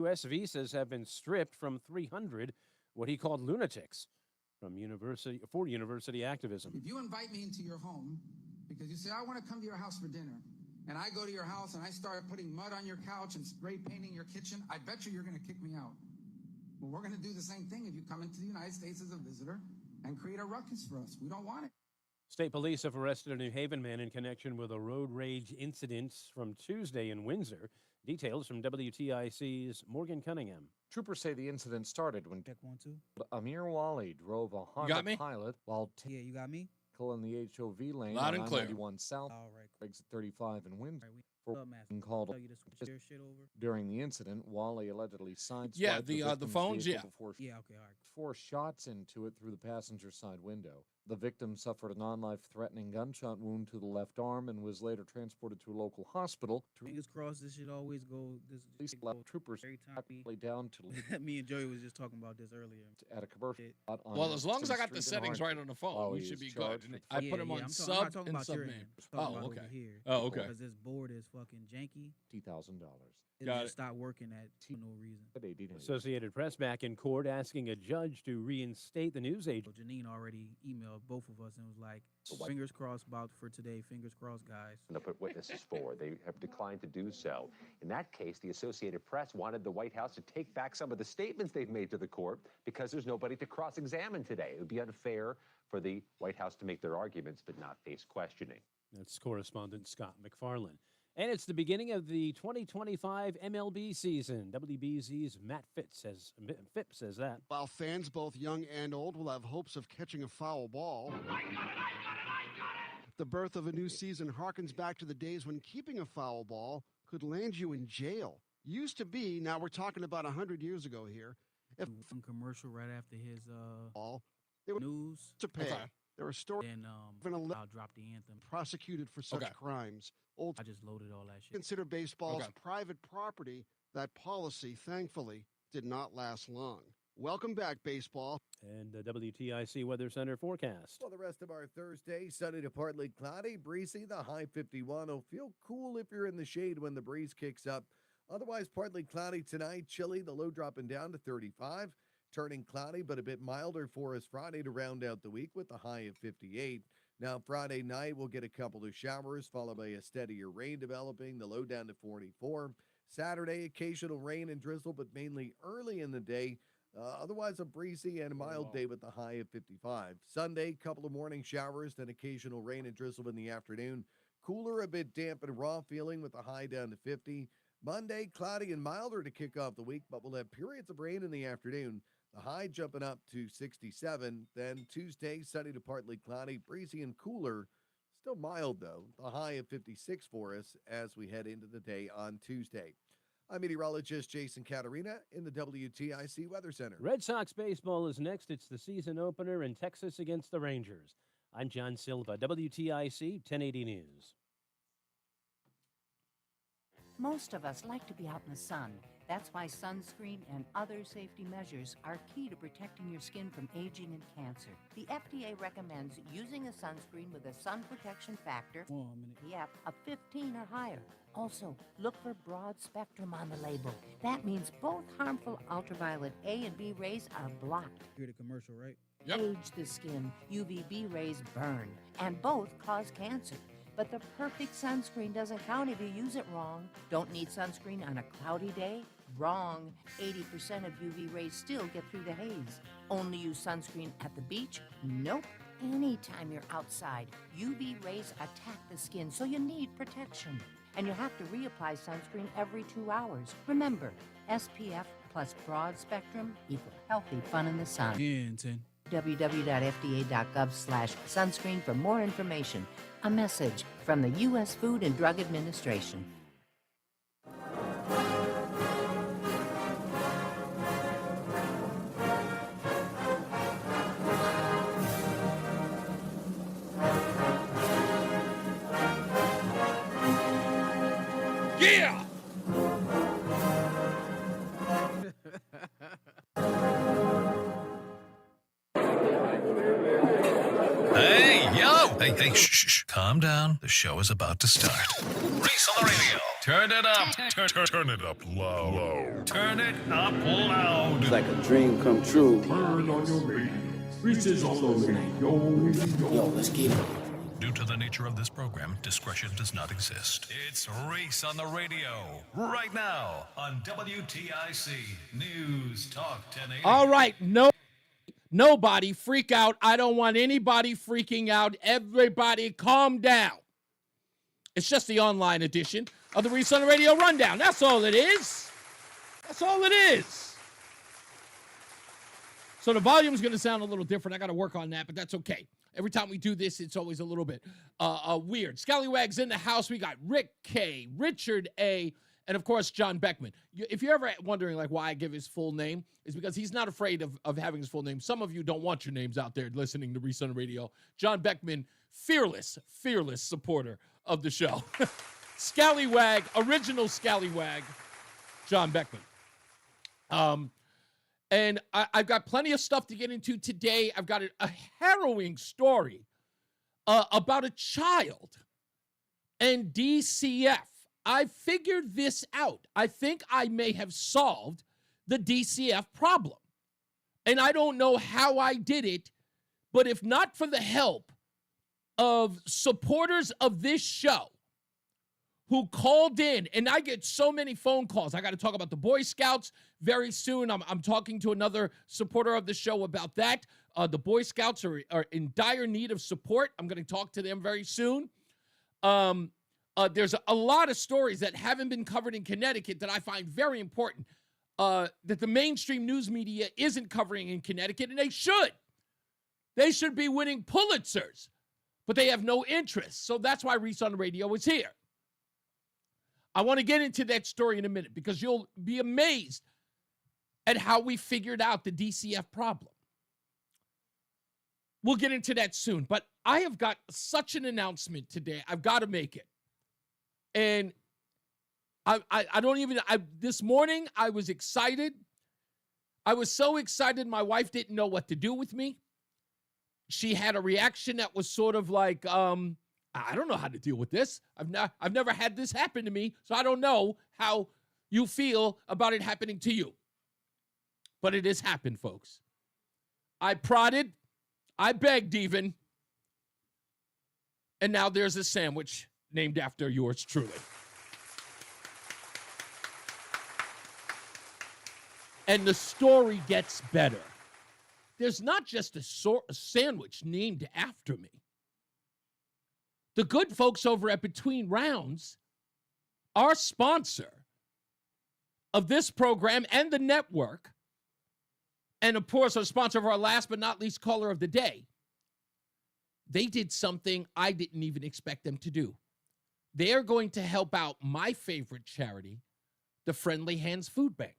U.S. visas have been stripped from 300 what he called lunatics for university activism. If you invite me into your home because you say, I want to come to your house for dinner, and I go to your house and I start putting mud on your couch and spray painting your kitchen, I bet you're going to kick me out. Well, we're going to do the same thing if you come into the United States as a visitor and create a ruckus for us. We don't want it. State police have arrested a New Haven man in connection with a road rage incident from Tuesday in Windsor. Details from WTIC's Morgan Cunningham. Troopers say the incident started when Check 1, 2. Amir Wali drove a Honda Pilot while Yeah, you got me? in the HOV lane Loud on and clear. 91 South, All right. exit 35 in Windsor. All For right, being called tell you to switch your shit over. during the incident, Wally allegedly sideswiped Yeah, the victim's phones, vehicle yeah. before Yeah, okay, all right. four shots into it through the passenger side window. The victim suffered a non-life-threatening gunshot wound to the left arm and was later transported to a local hospital. Fingers crossed, this should always go. This Police should left go troopers every time. practically down to Me and Joey was just talking about this earlier. at a commercial lot on Well, as long as I City got the Street in settings Hartford. right on the phone, Oh, we he should is be charged good. with- I put him on I'm not sub talking and about sub your name. end. I'm talking Oh, about okay. over here. Oh, okay. Because this board is fucking janky. $50,000. It Got just stopped working for no reason. At 80 days. Associated Press back in court asking a judge to reinstate the news So agent. Janine already emailed both of us and was like, what- fingers crossed about for today. Fingers crossed, guys. To put witnesses forward. They have declined to do so. In that case, the Associated Press wanted the White House to take back some of the statements they've made to the court because there's nobody to cross-examine today. It would be unfair for the White House to make their arguments but not face questioning. That's correspondent Scott McFarland. And it's the beginning of the 2025 MLB season. WBZ's Matt Phipps says that. While fans, both young and old, will have hopes of catching a foul ball. The birth of a new season harkens back to the days when keeping a foul ball could land you in jail. Used to be, now we're talking about 100 years ago here, if One commercial right after his ball, they were news. to pay. Okay. There were stories Then I'll drop the anthem. prosecuted for such Okay. crimes. Old I just loaded all that shit. consider baseball's Okay. private property. That policy, thankfully, did not last long. Welcome back, baseball. And the WTIC Weather Center forecast. Well, the rest of our Thursday, sunny to partly cloudy, breezy, the high 51. Will feel cool if you're in the shade when the breeze kicks up. Otherwise, partly cloudy tonight, chilly, the low dropping down to 35. Turning cloudy, but a bit milder for us Friday to round out the week with the high of 58. Now, Friday night, we'll get a couple of showers, followed by a steadier rain developing, the low down to 44. Saturday, occasional rain and drizzle, but mainly early in the day. Otherwise, a breezy and a mild day with the high of 55. Sunday, couple of morning showers, then occasional rain and drizzle in the afternoon. Cooler, a bit damp and raw feeling with the high down to 50. Monday, cloudy and milder to kick off the week, but we'll have periods of rain in the afternoon. The high jumping up to 67. Then Tuesday, sunny to partly cloudy, breezy and cooler. Still mild, though. The high of 56 for us as we head into the day on Tuesday. I'm meteorologist Jason Caterina in the WTIC Weather Center. Red Sox baseball is next. It's the season opener in Texas against the Rangers. I'm John Silva, WTIC 1080 News. Most of us like to be out in the sun. That's why sunscreen and other safety measures are key to protecting your skin from aging and cancer. The FDA recommends using a sunscreen with a sun protection factor SPF of 15 or higher. Also, look for broad spectrum on the label. That means both harmful ultraviolet A and B rays are blocked. Hear the commercial, right? Yep. Age the skin, UVB rays burn, and both cause cancer. But the perfect sunscreen doesn't count if you use it wrong. Don't need sunscreen on a cloudy day? Wrong. 80% of UV rays still get through the haze. Only use sunscreen at the beach? Nope. Anytime you're outside, UV rays attack the skin, so you need protection. And you have to reapply sunscreen every 2 hours. Remember, SPF plus broad spectrum equal healthy fun in the sun. www.fda.gov/sunscreen for more information. A message from the U.S. Food and Drug Administration. Yeah! Hey, yo! Hey, shh. Calm down. The show is about to start. Reese on the radio. Turn it up. Turn it up low. turn it up loud. It's like a dream come true. Turn on your radio. Reese's on the radio. Yo, let's get it. Due to the nature of this program, discretion does not exist. It's Reese on the Radio, right now on WTIC News Talk 1080. All right, nobody freak out. I don't want anybody freaking out. Everybody calm down. It's just the online edition of the Reese on the Radio Rundown. That's all it is. That's all it is. So the volume's going to sound a little different. I got to work on that, but that's okay. Every time we do this, it's always a little bit weird. Scallywag's in the house. We got Rick K, Richard A, and, of course, John Beckman. If you're ever wondering, like, why I give his full name, it's because he's not afraid of having his full name. Some of you don't want your names out there listening to Reese on the Radio. John Beckman, fearless supporter of the show. Scallywag, original Scallywag, John Beckman. And I've got plenty of stuff to get into today. I've got a harrowing story about a child and DCF. I figured this out. I think I may have solved the DCF problem. And I don't know how I did it, but if not for the help of supporters of this show who called in, and I get so many phone calls. I got to talk about the Boy Scouts very soon. I'm talking to another supporter of the show about that. The Boy Scouts are in dire need of support. I'm going to talk to them very soon. There's a lot of stories that haven't been covered in Connecticut that I find very important that the mainstream news media isn't covering in Connecticut, and they should. They should be winning Pulitzers, but they have no interest. So that's why Reese on the Radio is here. I want to get into that story in a minute because you'll be amazed at how we figured out the DCF problem. We'll get into that soon, but I have got such an announcement today. I've got to make it. And this morning I was excited. I was so excited my wife didn't know what to do with me. She had a reaction that was sort of like, I don't know how to deal with this. I've never had this happen to me, so I don't know how you feel about it happening to you. But it has happened, folks. I prodded, I begged even, and now there's a sandwich named after yours truly. And the story gets better. There's not just a sandwich named after me. The good folks over at Between Rounds, our sponsor of this program and the network, and of course, our sponsor of our last but not least caller of the day, they did something I didn't even expect them to do. They are going to help out my favorite charity, the Friendly Hands Food Bank.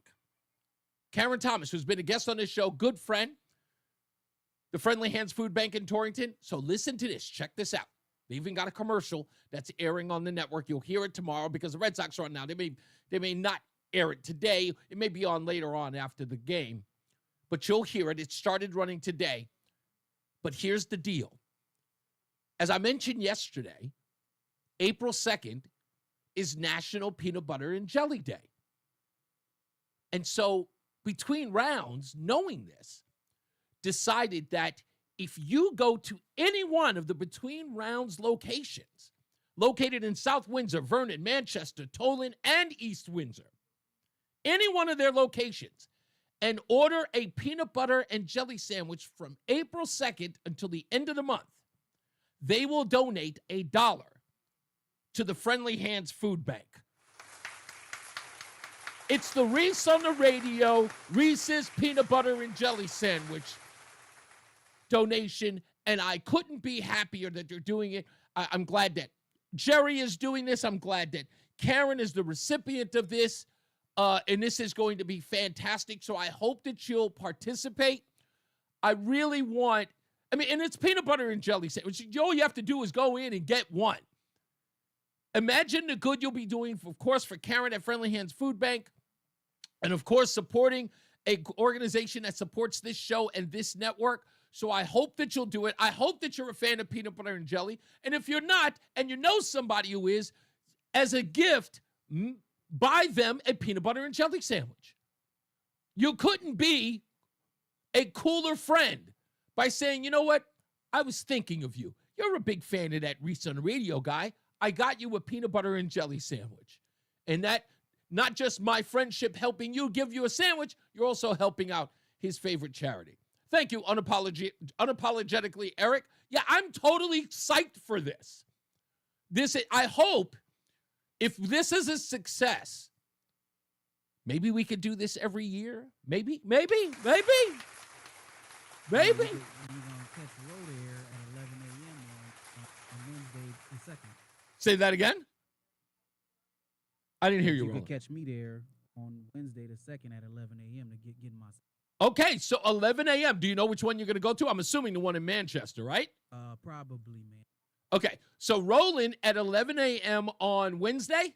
Karen Thomas, who's been a guest on this show, good friend, the Friendly Hands Food Bank in Torrington. So listen to this. Check this out. They even got a commercial that's airing on the network. You'll hear it tomorrow because the Red Sox are on now. They may not air it today. It may be on later on after the game. But you'll hear it. It started running today. But here's the deal. As I mentioned yesterday, April 2nd is National Peanut Butter and Jelly Day. And so Between Rounds, knowing this, decided that if you go to any one of the Between Rounds locations, located in South Windsor, Vernon, Manchester, Toland, and East Windsor, any one of their locations, and order a peanut butter and jelly sandwich from April 2nd until the end of the month, they will donate $1 to the Friendly Hands Food Bank. It's the Reese on the Radio, Reese's Peanut Butter and Jelly Sandwich donation, and I couldn't be happier that they're doing it. I'm glad that Jerry is doing this. I'm glad that Karen is the recipient of this, and this is going to be fantastic, so I hope that you'll participate. I really want, and it's peanut butter and jelly sandwich. All you have to do is go in and get one. Imagine the good you'll be doing, of course, for Karen at Friendly Hands Food Bank, and, of course, supporting an organization that supports this show and this network. So I hope that you'll do it. I hope that you're a fan of peanut butter and jelly. And if you're not, and you know somebody who is, as a gift, buy them a peanut butter and jelly sandwich. You couldn't be a cooler friend by saying, you know what? I was thinking of you. You're a big fan of that Reese on the Radio guy. I got you a peanut butter and jelly sandwich. And that, not just my friendship helping you give you a sandwich, you're also helping out his favorite charity. Thank you, unapologetically, Eric. Yeah, I'm totally psyched for this. I hope if this is a success, maybe we could do this every year. Maybe. You're going to catch Road Air at 11 a.m. on Wednesday the 2nd. Say that again? I didn't hear you, You Roland. can catch me there on Wednesday the 2nd at 11 a.m. to get my... Okay, so 11 a.m. Do you know which one you're going to go to? I'm assuming the one in Manchester, right? Probably, man. Okay, so Roland at 11 a.m. on Wednesday?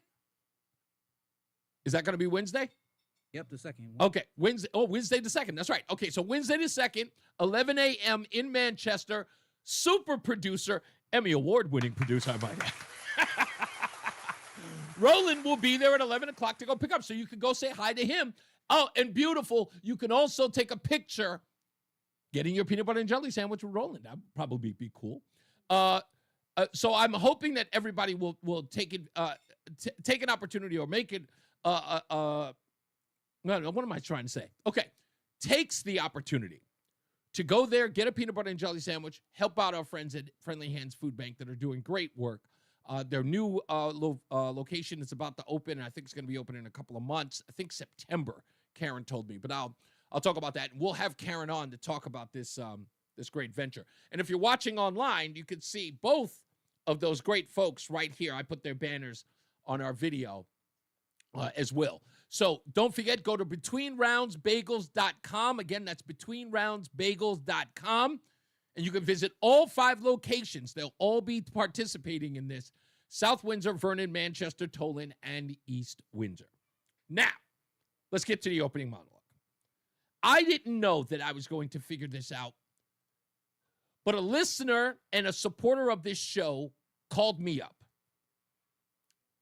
Is that going to be Wednesday? Yep, the 2nd. Okay, Wednesday the 2nd. That's right. Okay, so Wednesday the 2nd, 11 a.m. in Manchester. Super producer, Emmy Award-winning producer, I might add. Roland will be there at 11 o'clock to go pick up, so you can go say hi to him. Oh, and beautiful, you can also take a picture getting your peanut butter and jelly sandwich with Roland. That would probably be cool. So I'm hoping that everybody will take it, take an opportunity or make it, no, what am I trying to say? Okay, takes the opportunity to go there, get a peanut butter and jelly sandwich, help out our friends at Friendly Hands Food Bank that are doing great work. Their new location is about to open, and I think it's going to be open in a couple of months. I think September, Karen told me, but I'll talk about that. And we'll have Karen on to talk about this this great venture. And if you're watching online, you can see both of those great folks right here. I put their banners on our video as well. So don't forget, go to BetweenRoundsBagels.com. Again, that's BetweenRoundsBagels.com. And you can visit all 5 locations. They'll all be participating in this. South Windsor, Vernon, Manchester, Tolan, and East Windsor. Now, let's get to the opening monologue. I didn't know that I was going to figure this out, but a listener and a supporter of this show called me up.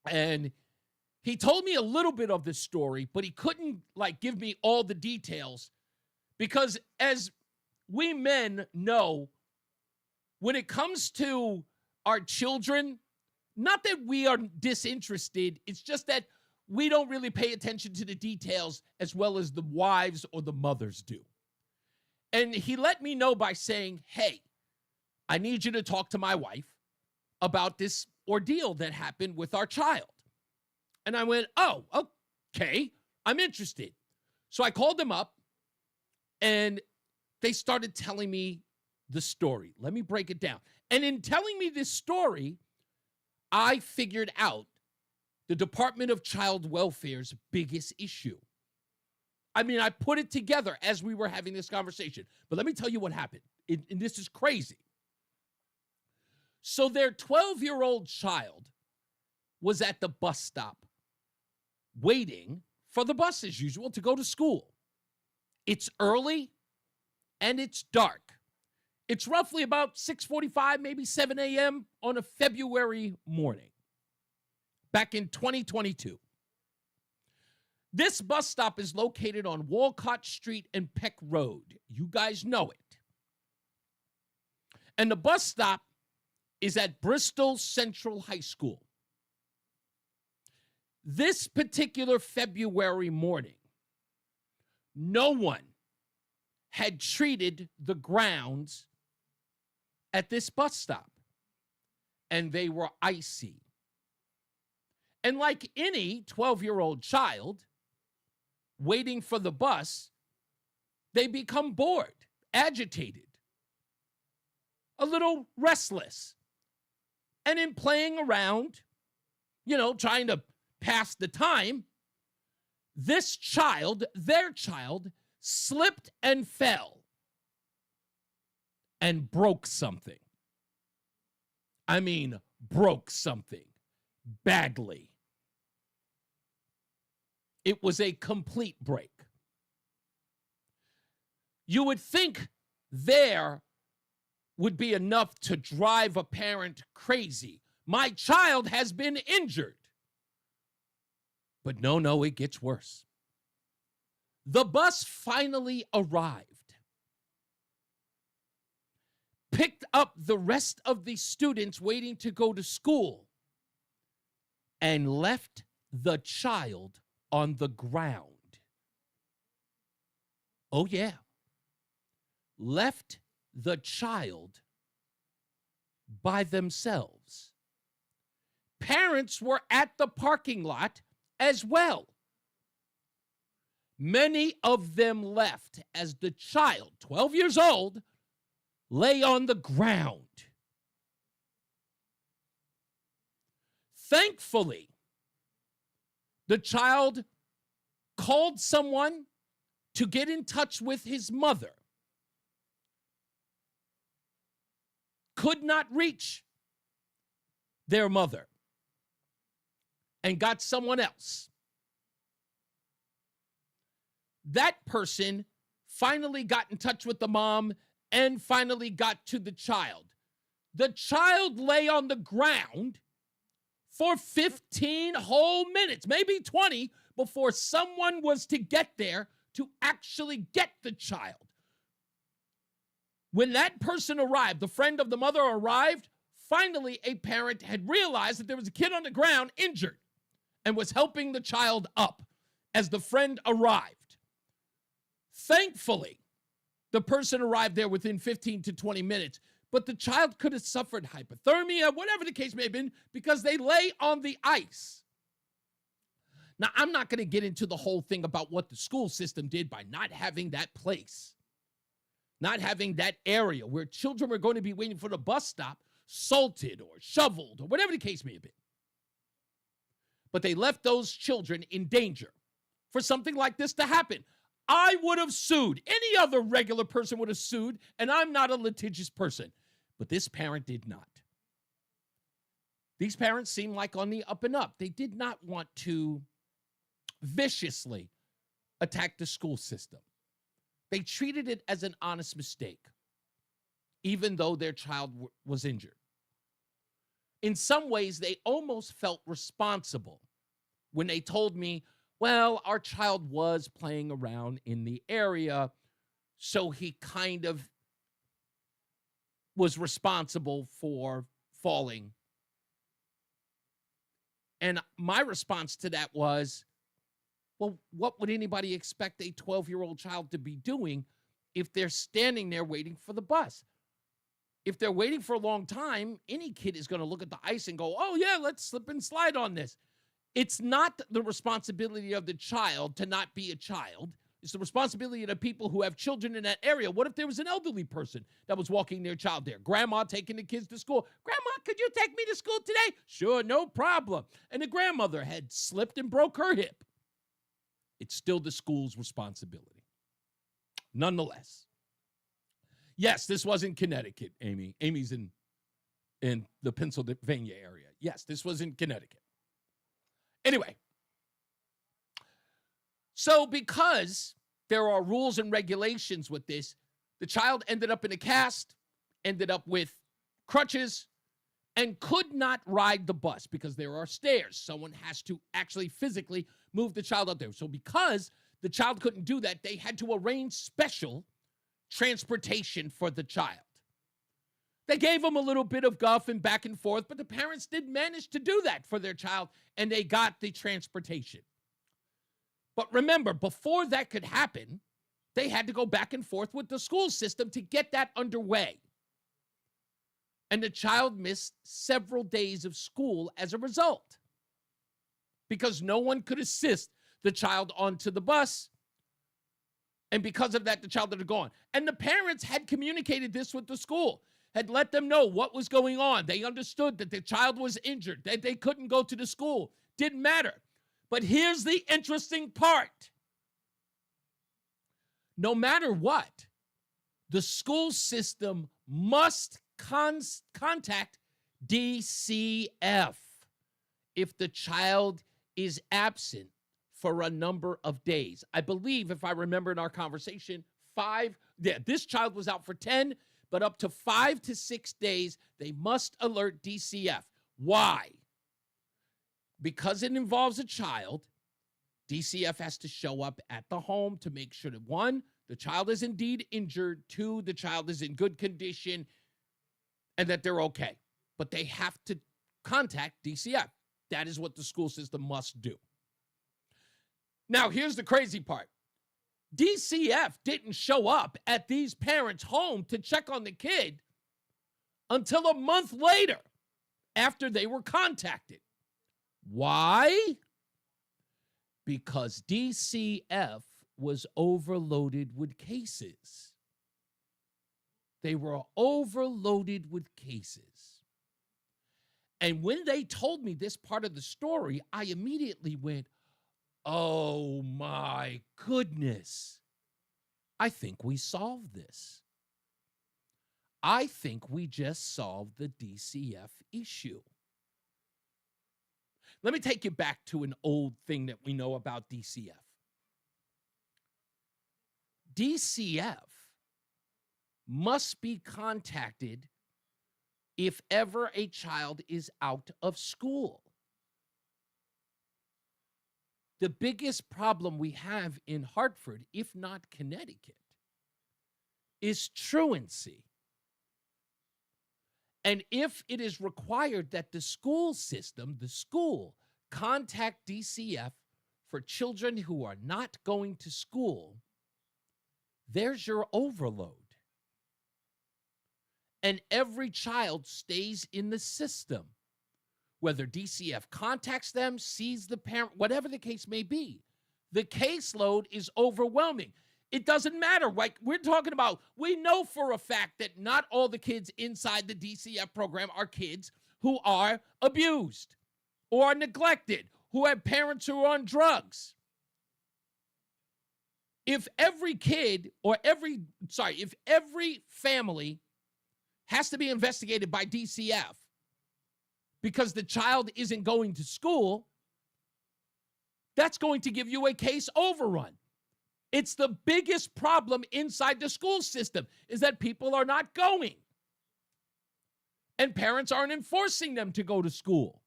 And he told me a little bit of this story, but he couldn't, give me all the details because as we men know, when it comes to our children, not that we are disinterested, it's just that we don't really pay attention to the details as well as the wives or the mothers do. And he let me know by saying, hey, I need you to talk to my wife about this ordeal that happened with our child. And I went, oh, okay, I'm interested. So I called him up and they started telling me the story. Let me break it down. And in telling me this story, I figured out the Department of Child Welfare's biggest issue. I mean, I put it together as we were having this conversation. But let me tell you what happened. And this is crazy. So their 12-year-old child was at the bus stop waiting for the bus as usual to go to school. It's early and it's dark. It's roughly about 6:45, maybe 7 a.m. on a February morning back in 2022. This bus stop is located on Walcott Street and Peck Road. You guys know it. And the bus stop is at Bristol Central High School. This particular February morning, no one had treated the grounds at this bus stop, and they were icy. And like any 12-year-old child waiting for the bus, they become bored, agitated, a little restless. And in playing around, trying to pass the time, this child, their child, slipped and fell and broke something. I mean, broke something badly. It was a complete break. You would think there would be enough to drive a parent crazy. My child has been injured. But no, it gets worse. The bus finally arrived, picked up the rest of the students waiting to go to school, and left the child on the ground. Oh, yeah. Left the child by themselves. Parents were at the parking lot as well. Many of them left as the child, 12 years old, lay on the ground. Thankfully, the child called someone to get in touch with his mother. Could not reach their mother and got someone else. That person finally got in touch with the mom and finally got to the child. The child lay on the ground for 15 whole minutes, maybe 20, before someone was to get there to actually get the child. When that person arrived, the friend of the mother arrived, finally a parent had realized that there was a kid on the ground injured and was helping the child up as the friend arrived. Thankfully, the person arrived there within 15 to 20 minutes, but the child could have suffered hypothermia, whatever the case may have been, because they lay on the ice. Now, I'm not going to get into the whole thing about what the school system did by not having that place, not having that area where children were going to be waiting for the bus stop, salted or shoveled or whatever the case may have been. But they left those children in danger for something like this to happen. I would have sued. Any other regular person would have sued, and I'm not a litigious person. But this parent did not. These parents seem like on the up and up. They did not want to viciously attack the school system. They treated it as an honest mistake, even though their child was injured. In some ways, they almost felt responsible when they told me, well, our child was playing around in the area, so he kind of was responsible for falling. And my response to that was, well, what would anybody expect a 12-year-old child to be doing if they're standing there waiting for the bus? If they're waiting for a long time, any kid is going to look at the ice and go, oh, yeah, let's slip and slide on this. It's not the responsibility of the child to not be a child. It's the responsibility of the people who have children in that area. What if there was an elderly person that was walking their child there? Grandma taking the kids to school. Grandma, could you take me to school today? Sure, no problem. And the grandmother had slipped and broke her hip. It's still the school's responsibility. Nonetheless. Yes, this was in Connecticut, Amy. Amy's in the Pennsylvania area. Yes, this was in Connecticut. Anyway, so because there are rules and regulations with this, the child ended up in a cast, ended up with crutches, and could not ride the bus because there are stairs. Someone has to actually physically move the child up there. So because the child couldn't do that, they had to arrange special transportation for the child. They gave him a little bit of guff and back and forth, but the parents did manage to do that for their child, and they got the transportation. But remember, before that could happen, they had to go back and forth with the school system to get that underway. And the child missed several days of school as a result because no one could assist the child onto the bus. And because of that, the child had gone. And the parents had communicated this with the school, had let them know what was going on. They understood that the child was injured, that they couldn't go to the school. Didn't matter. But here's the interesting part. No matter what, the school system must contact DCF if the child is absent for a number of days. I believe, if I remember in our conversation, this child was out for 10, but up to 5 to 6 days, they must alert DCF. Why? Because it involves a child, DCF has to show up at the home to make sure that, one, the child is indeed injured, two, the child is in good condition, and that they're okay. But they have to contact DCF. That is what the school system must do. Now, here's the crazy part. DCF didn't show up at these parents' home to check on the kid until a month later after they were contacted. Why? Because DCF was overloaded with cases. They were overloaded with cases. And when they told me this part of the story, I immediately went, oh my goodness. I think we solved this. I think we just solved the DCF issue. Let me take you back to an old thing that we know about DCF. DCF must be contacted if ever a child is out of school. The biggest problem we have in Hartford, if not Connecticut, is truancy. And if it is required that the school system, the school, contact DCF for children who are not going to school, there's your overload. And every child stays in the system. Whether DCF contacts them, sees the parent, whatever the case may be, the caseload is overwhelming. It doesn't matter. Like we're talking about, we know for a fact that not all the kids inside the DCF program are kids who are abused or are neglected, who have parents who are on drugs. If every kid if every family has to be investigated by DCF because the child isn't going to school, that's going to give you a case overrun. It's the biggest problem inside the school system is that people are not going. And parents aren't enforcing them to go to school.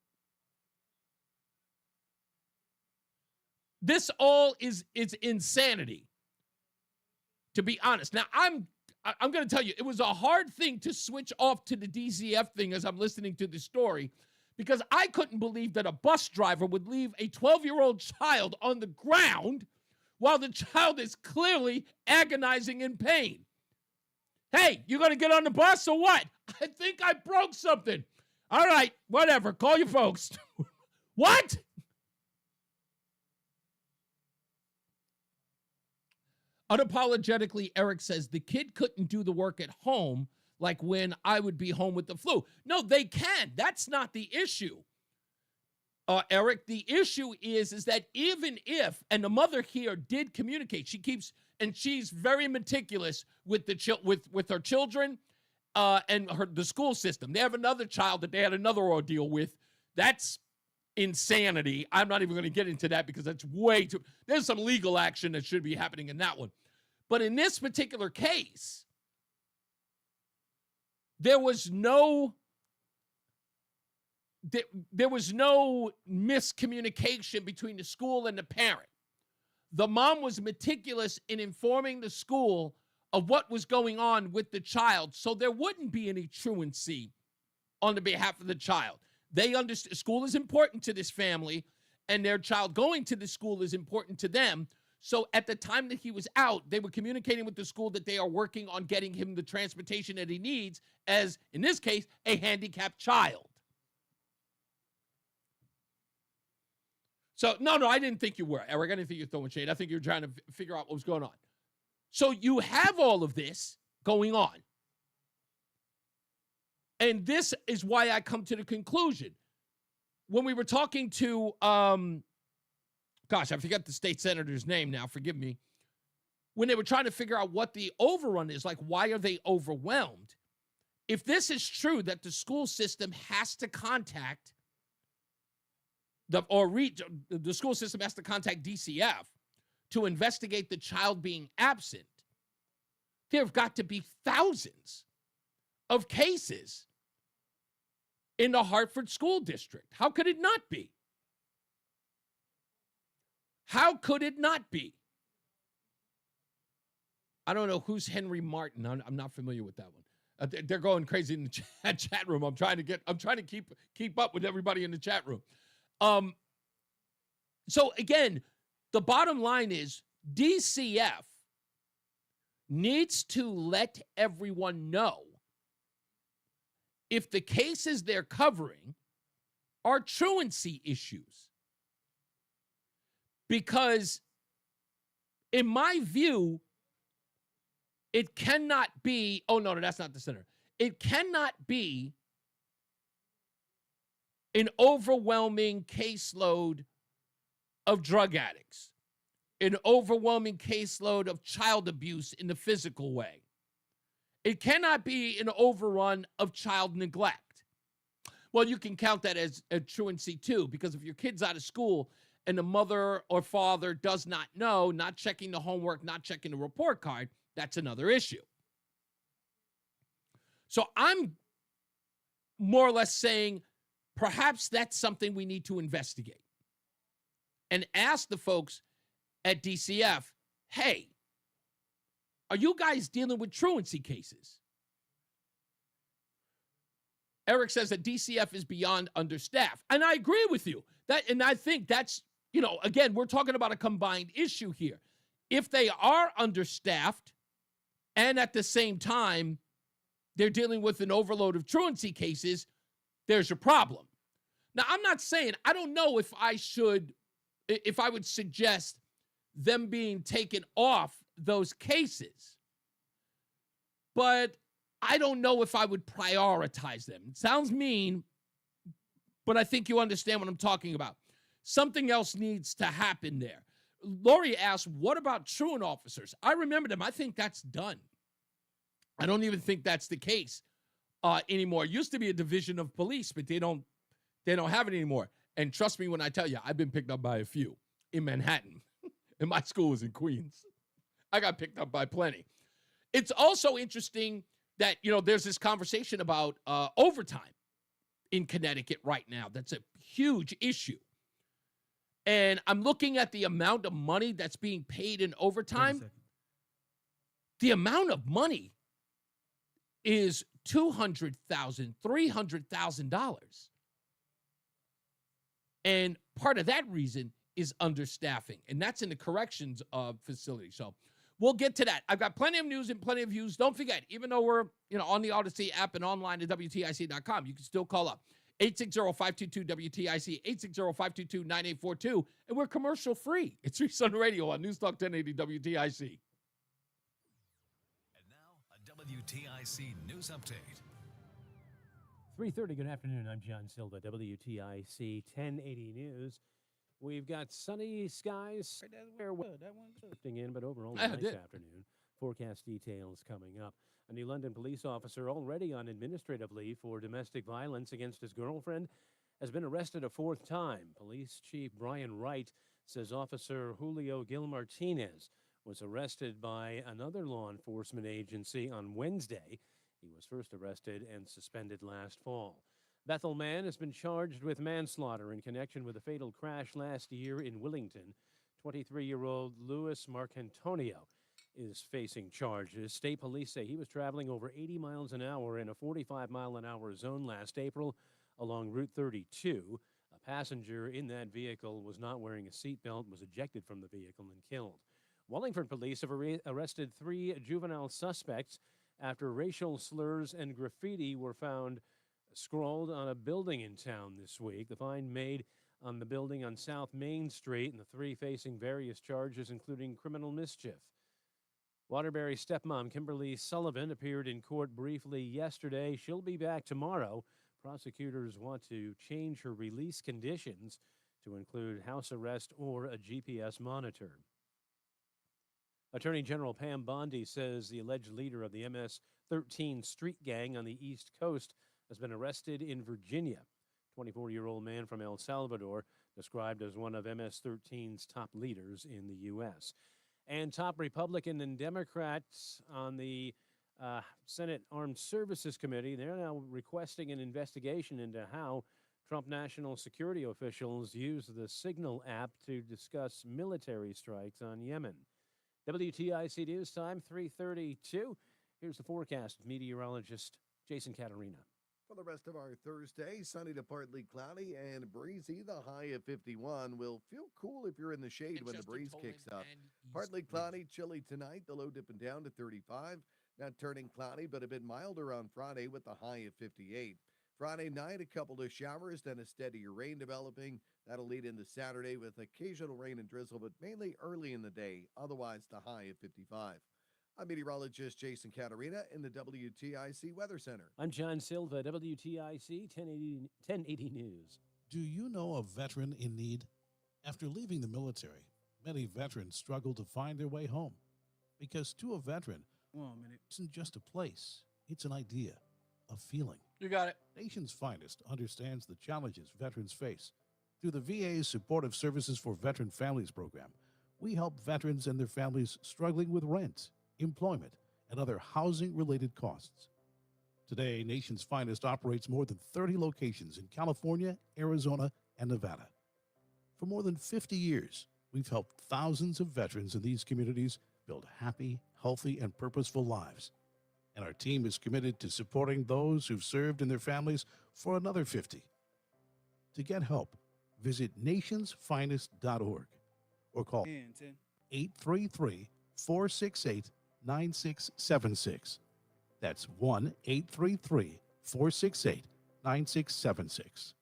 This all is insanity, to be honest. Now, I'm going to tell you, it was a hard thing to switch off to the DCF thing as I'm listening to the story, because I couldn't believe that a bus driver would leave a 12-year-old child on the ground while the child is clearly agonizing in pain. Hey, you going to get on the bus or what? I think I broke something. All right, whatever. Call your folks. What? Unapologetically, Eric says the kid couldn't do the work at home like when I would be home with the flu. No, they can. That's not the issue. Eric, the issue is that even if, and the mother here did communicate, she's very meticulous with with her children and the school system. They have another child that they had another ordeal with. That's insanity. I'm not even going to get into that because that's there's some legal action that should be happening in that one. But in this particular case, there was no miscommunication between the school and the parent. The mom was meticulous in informing the school of what was going on with the child, so there wouldn't be any truancy on the behalf of the child. They understand school is important to this family, and their child going to the school is important to them. So at the time that he was out, they were communicating with the school that they are working on getting him the transportation that he needs as, in this case, a handicapped child. So, no, I didn't think you were, Eric. I didn't think you were throwing shade. I think you were trying to figure out what was going on. So you have all of this going on. And this is why I come to the conclusion. When we were talking to, I forgot the state senator's name now, forgive me. When they were trying to figure out what the overrun is, like why are they overwhelmed? If this is true that the school system has to contact the school system has to contact DCF to investigate the child being absent, there have got to be thousands of cases in the Hartford School District. How could it not be? How could it not be? I don't know who's Henry Martin. I'm not familiar with that one. They're going crazy in the chat room. I'm trying to keep up with everybody in the chat room. So again, the bottom line is DCF needs to let everyone know if the cases they're covering are truancy issues. Because in my view, it cannot be, oh, no, that's not the center. It cannot be an overwhelming caseload of drug addicts, an overwhelming caseload of child abuse in the physical way. It cannot be an overrun of child neglect. Well, you can count that as a truancy too, because if your kid's out of school and the mother or father does not know, not checking the homework, not checking the report card, that's another issue. So I'm more or less saying perhaps that's something we need to investigate and ask the folks at DCF, hey, are you guys dealing with truancy cases? Eric says that DCF is beyond understaffed. And I agree with you. And I think that's, again, we're talking about a combined issue here. If they are understaffed and at the same time they're dealing with an overload of truancy cases, there's a problem. Now, I'm not saying, I don't know if I would suggest them being taken off those cases, but I don't know if I would prioritize them. It sounds mean, but I think you understand what I'm talking about. Something else needs to happen there. Lori asked, what about truant officers? I remember them. I think that's done. I don't even think that's the case anymore. It used to be a division of police, but they don't have it anymore. And trust me when I tell you, I've been picked up by a few in Manhattan. And my school was in Queens. I got picked up by plenty. It's also interesting that, there's this conversation about overtime in Connecticut right now. That's a huge issue. And I'm looking at the amount of money that's being paid in overtime. The amount of money is $200,000, $300,000. And part of that reason is understaffing, and that's in the corrections facility. So we'll get to that. I've got plenty of news and plenty of views. Don't forget, even though we're on the Odyssey app and online at WTIC.com, you can still call up 860-522-WTIC, 860-522-9842, and we're commercial free. It's Reese on the Radio on NewsTalk 1080 WTIC. And now a WTIC news update. 3:30. Good afternoon. I'm John Silva, WTIC 1080 News. We've got sunny skies. That one's drifting in, but overall a nice afternoon. Forecast details coming up. A New London police officer already on administrative leave for domestic violence against his girlfriend has been arrested a fourth time. Police Chief Brian Wright says Officer Julio Gil Martinez was arrested by another law enforcement agency on Wednesday. He was first arrested and suspended last fall. Bethel man has been charged with manslaughter in connection with a fatal crash last year in Willington. 23-year-old Luis Marcantonio is facing charges. State police say he was traveling over 80 miles an hour in a 45-mile-an-hour zone last April along Route 32. A passenger in that vehicle was not wearing a seatbelt, was ejected from the vehicle and killed. Wallingford police have arrested 3 juvenile suspects after racial slurs and graffiti were found scrawled on a building in town this week. The find made on the building on South Main Street, and the 3 facing various charges, including criminal mischief. Waterbury stepmom Kimberly Sullivan appeared in court briefly yesterday. She'll be back tomorrow. Prosecutors want to change her release conditions to include house arrest or a GPS monitor. Attorney General Pam Bondi says the alleged leader of the MS-13 street gang on the East Coast has been arrested in Virginia. 24-year-old man from El Salvador, described as one of MS-13's top leaders in the U.S. And top Republican and Democrats on the Senate Armed Services Committee, they're now requesting an investigation into how Trump national security officials use the Signal app to discuss military strikes on Yemen. WTIC News Time, 3:32. Here's the forecast. Meteorologist Jason Caterina. For the rest of our Thursday, sunny to partly cloudy and breezy. The high of 51 will feel cool if you're in the shade when the breeze kicks up. Partly cloudy, chilly tonight. The low dipping down to 35. Not turning cloudy, but a bit milder on Friday with the high of 58. Friday night, a couple of showers, then a steadier rain developing. That'll lead into Saturday with occasional rain and drizzle, but mainly early in the day. Otherwise, the high of 55. I'm meteorologist Jason Caterina in the WTIC Weather Center. I'm John Silva, WTIC 1080 News. Do you know a veteran in need? After leaving the military, many veterans struggle to find their way home. Because to a veteran, it isn't just a place, it's an idea, a feeling. You got it. Nation's Finest understands the challenges veterans face. Through the VA's Supportive Services for Veteran Families program, we help veterans and their families struggling with rent, employment, and other housing-related costs. Today, Nation's Finest operates more than 30 locations in California, Arizona, and Nevada. For more than 50 years, we've helped thousands of veterans in these communities build happy, healthy, and purposeful lives. And our team is committed to supporting those who've served and their families for another 50. To get help, visit nationsfinest.org or call 833-468-9676. That's 1-833-468-9676.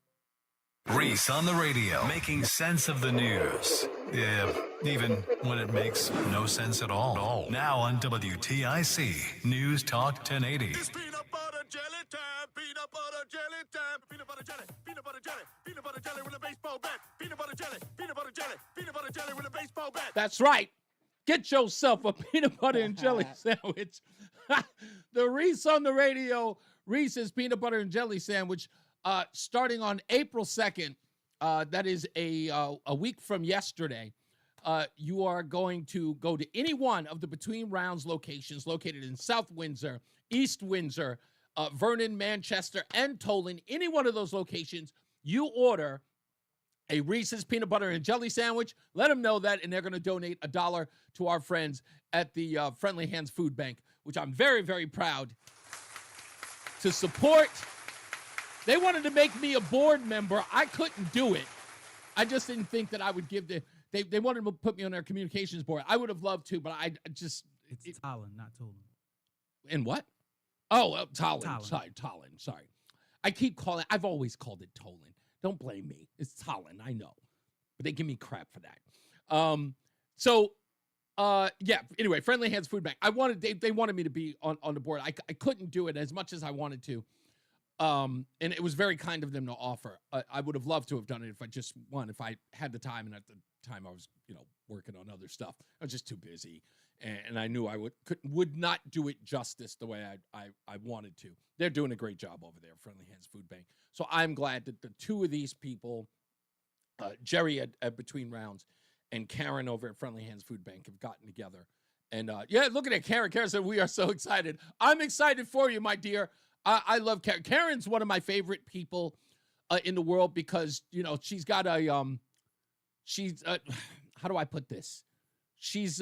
Reese on the radio, making sense of the news. Yeah, even when it makes no sense at all. Now on WTIC News Talk 1080. It's peanut butter jelly time, peanut butter jelly time, peanut butter jelly, peanut butter jelly, peanut butter jelly with a baseball bat, peanut butter jelly, peanut butter jelly, peanut butter jelly with a baseball bat. That's right. Get yourself a peanut butter and jelly sandwich. The Reese on the Radio, Reese's peanut butter and jelly sandwich, starting on April 2nd. That is a week from yesterday. You are going to go to any one of the Between Rounds locations located in South Windsor, East Windsor, Vernon, Manchester, and Tolan. Any one of those locations, you order a Reese's peanut butter and jelly sandwich. Let them know that, and they're going to donate $1 to our friends at the Friendly Hands Food Bank, which I'm very, very proud to support. They wanted to make me a board member. I couldn't do it. I just didn't think that I would give they wanted to put me on their communications board. I would have loved to, but I just... It's Tolan, not Tolan. And what? Oh, Tolan. Sorry. I keep calling... I've always called it Tolan. Don't blame me. It's Tolan, I know. But they give me crap for that. Anyway, Friendly Hands Food Bank. They wanted me to be on the board. I couldn't do it as much as I wanted to. And it was very kind of them to offer. I would have loved to have done it if I had the time, and at the time I was, working on other stuff. I was just too busy, and I knew I would not do it justice the way I wanted to. They're doing a great job over there, Friendly Hands Food Bank. So I'm glad that the two of these people, Jerry at Between Rounds and Karen over at Friendly Hands Food Bank, have gotten together. And look at it, Karen. Karen said, "We are so excited." I'm excited for you, my dear. I love Karen. Karen's one of my favorite people in the world because, she's got a, how do I put this? She's,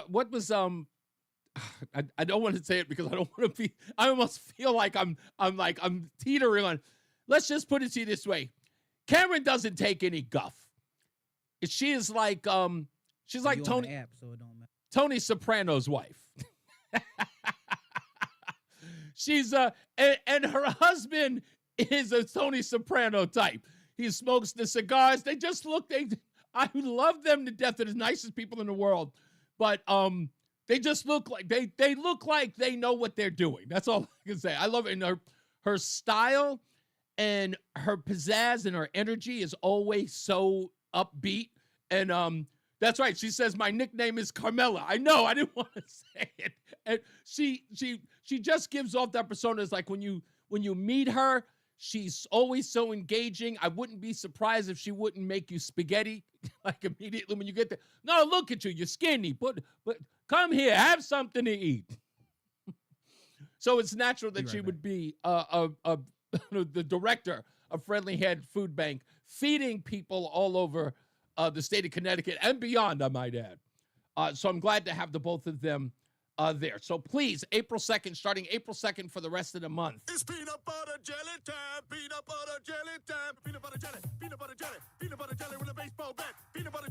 what was, I don't want to say it because I don't want to I almost feel like I'm teetering on. Let's just put it to you this way. Karen doesn't take any guff. She is like, she's like Tony, app, so it don't matter. Tony Soprano's wife. She's and her husband is a Tony Soprano type. He smokes the cigars. They just I love them to death. They're the nicest people in the world. But they just look like they look like they know what they're doing. That's all I can say. I love it. And her style and her pizzazz and her energy is always so upbeat. And that's right. She says my nickname is Carmela. I know. I didn't want to say it. And she just gives off that persona. It's like when you meet her, she's always so engaging. I wouldn't be surprised if she wouldn't make you spaghetti like immediately when you get there. No, look at you. You're skinny. But come here. Have something to eat. So it's natural that she would be a the director of Friendly Hand Food Bank, feeding people all over the state of Connecticut and beyond, I might add. So I'm glad to have the both of them there. So please, April 2nd, starting April 2nd for the rest of the month. It's peanut butter jelly time, peanut butter jelly time, peanut butter jelly with a baseball bat, peanut butter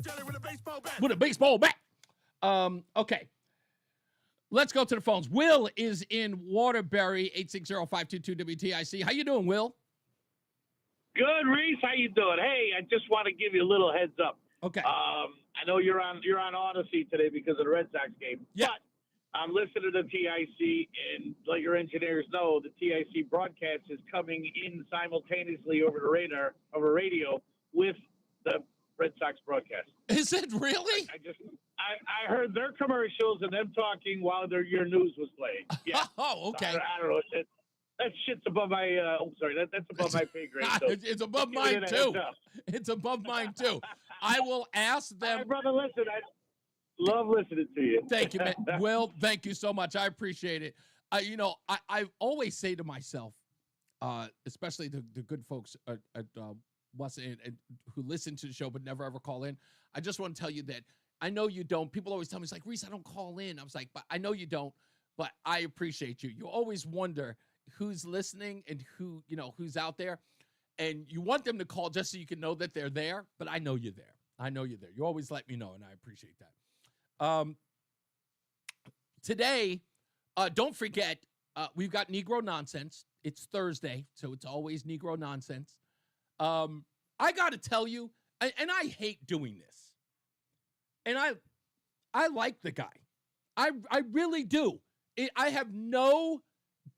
jelly with a baseball bat. With a baseball bat. Okay. Let's go to the phones. Will is in Waterbury, 860-522-WTIC. How you doing, Will? Good, Reese. How you doing? Hey, I just want to give you a little heads up. Okay. I know you're on Odyssey today because of the Red Sox game. Yeah. But I'm listening to TIC, and let your engineers know the TIC broadcast is coming in simultaneously over the radio with the Red Sox broadcast. Is it really? I heard their commercials and them talking while your news was playing. Yeah. Oh, okay. I don't know. That shit's above my. That's above my pay grade. So it's above mine too. It's above mine too. I will ask them. All right, brother, listen. I love listening to you. Thank you, man. Will, thank you so much. I appreciate it. I always say to myself, especially the good folks at Weston and who listen to the show but never ever call in. I just want to tell you that I know you don't. People always tell me, it's like, Reese, I don't call in. I was like, but I know you don't, but I appreciate you. You always wonder who's listening and who's out there. And you want them to call just so you can know that they're there, but I know you're there. I know you're there. You always let me know, and I appreciate that. Today, don't forget, we've got Negro Nonsense. It's Thursday, so it's always Negro Nonsense. I got to tell you, and I hate doing this, and I like the guy. I really do. I have no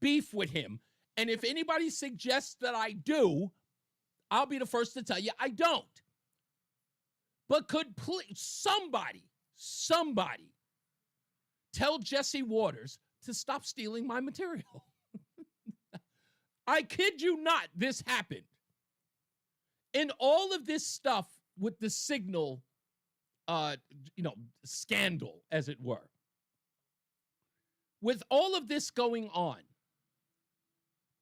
beef with him, and if anybody suggests that I do, I'll be the first to tell you I don't. But could somebody tell Jesse Waters to stop stealing my material? I kid you not, this happened. In all of this stuff with the Signal, scandal, as it were, with all of this going on,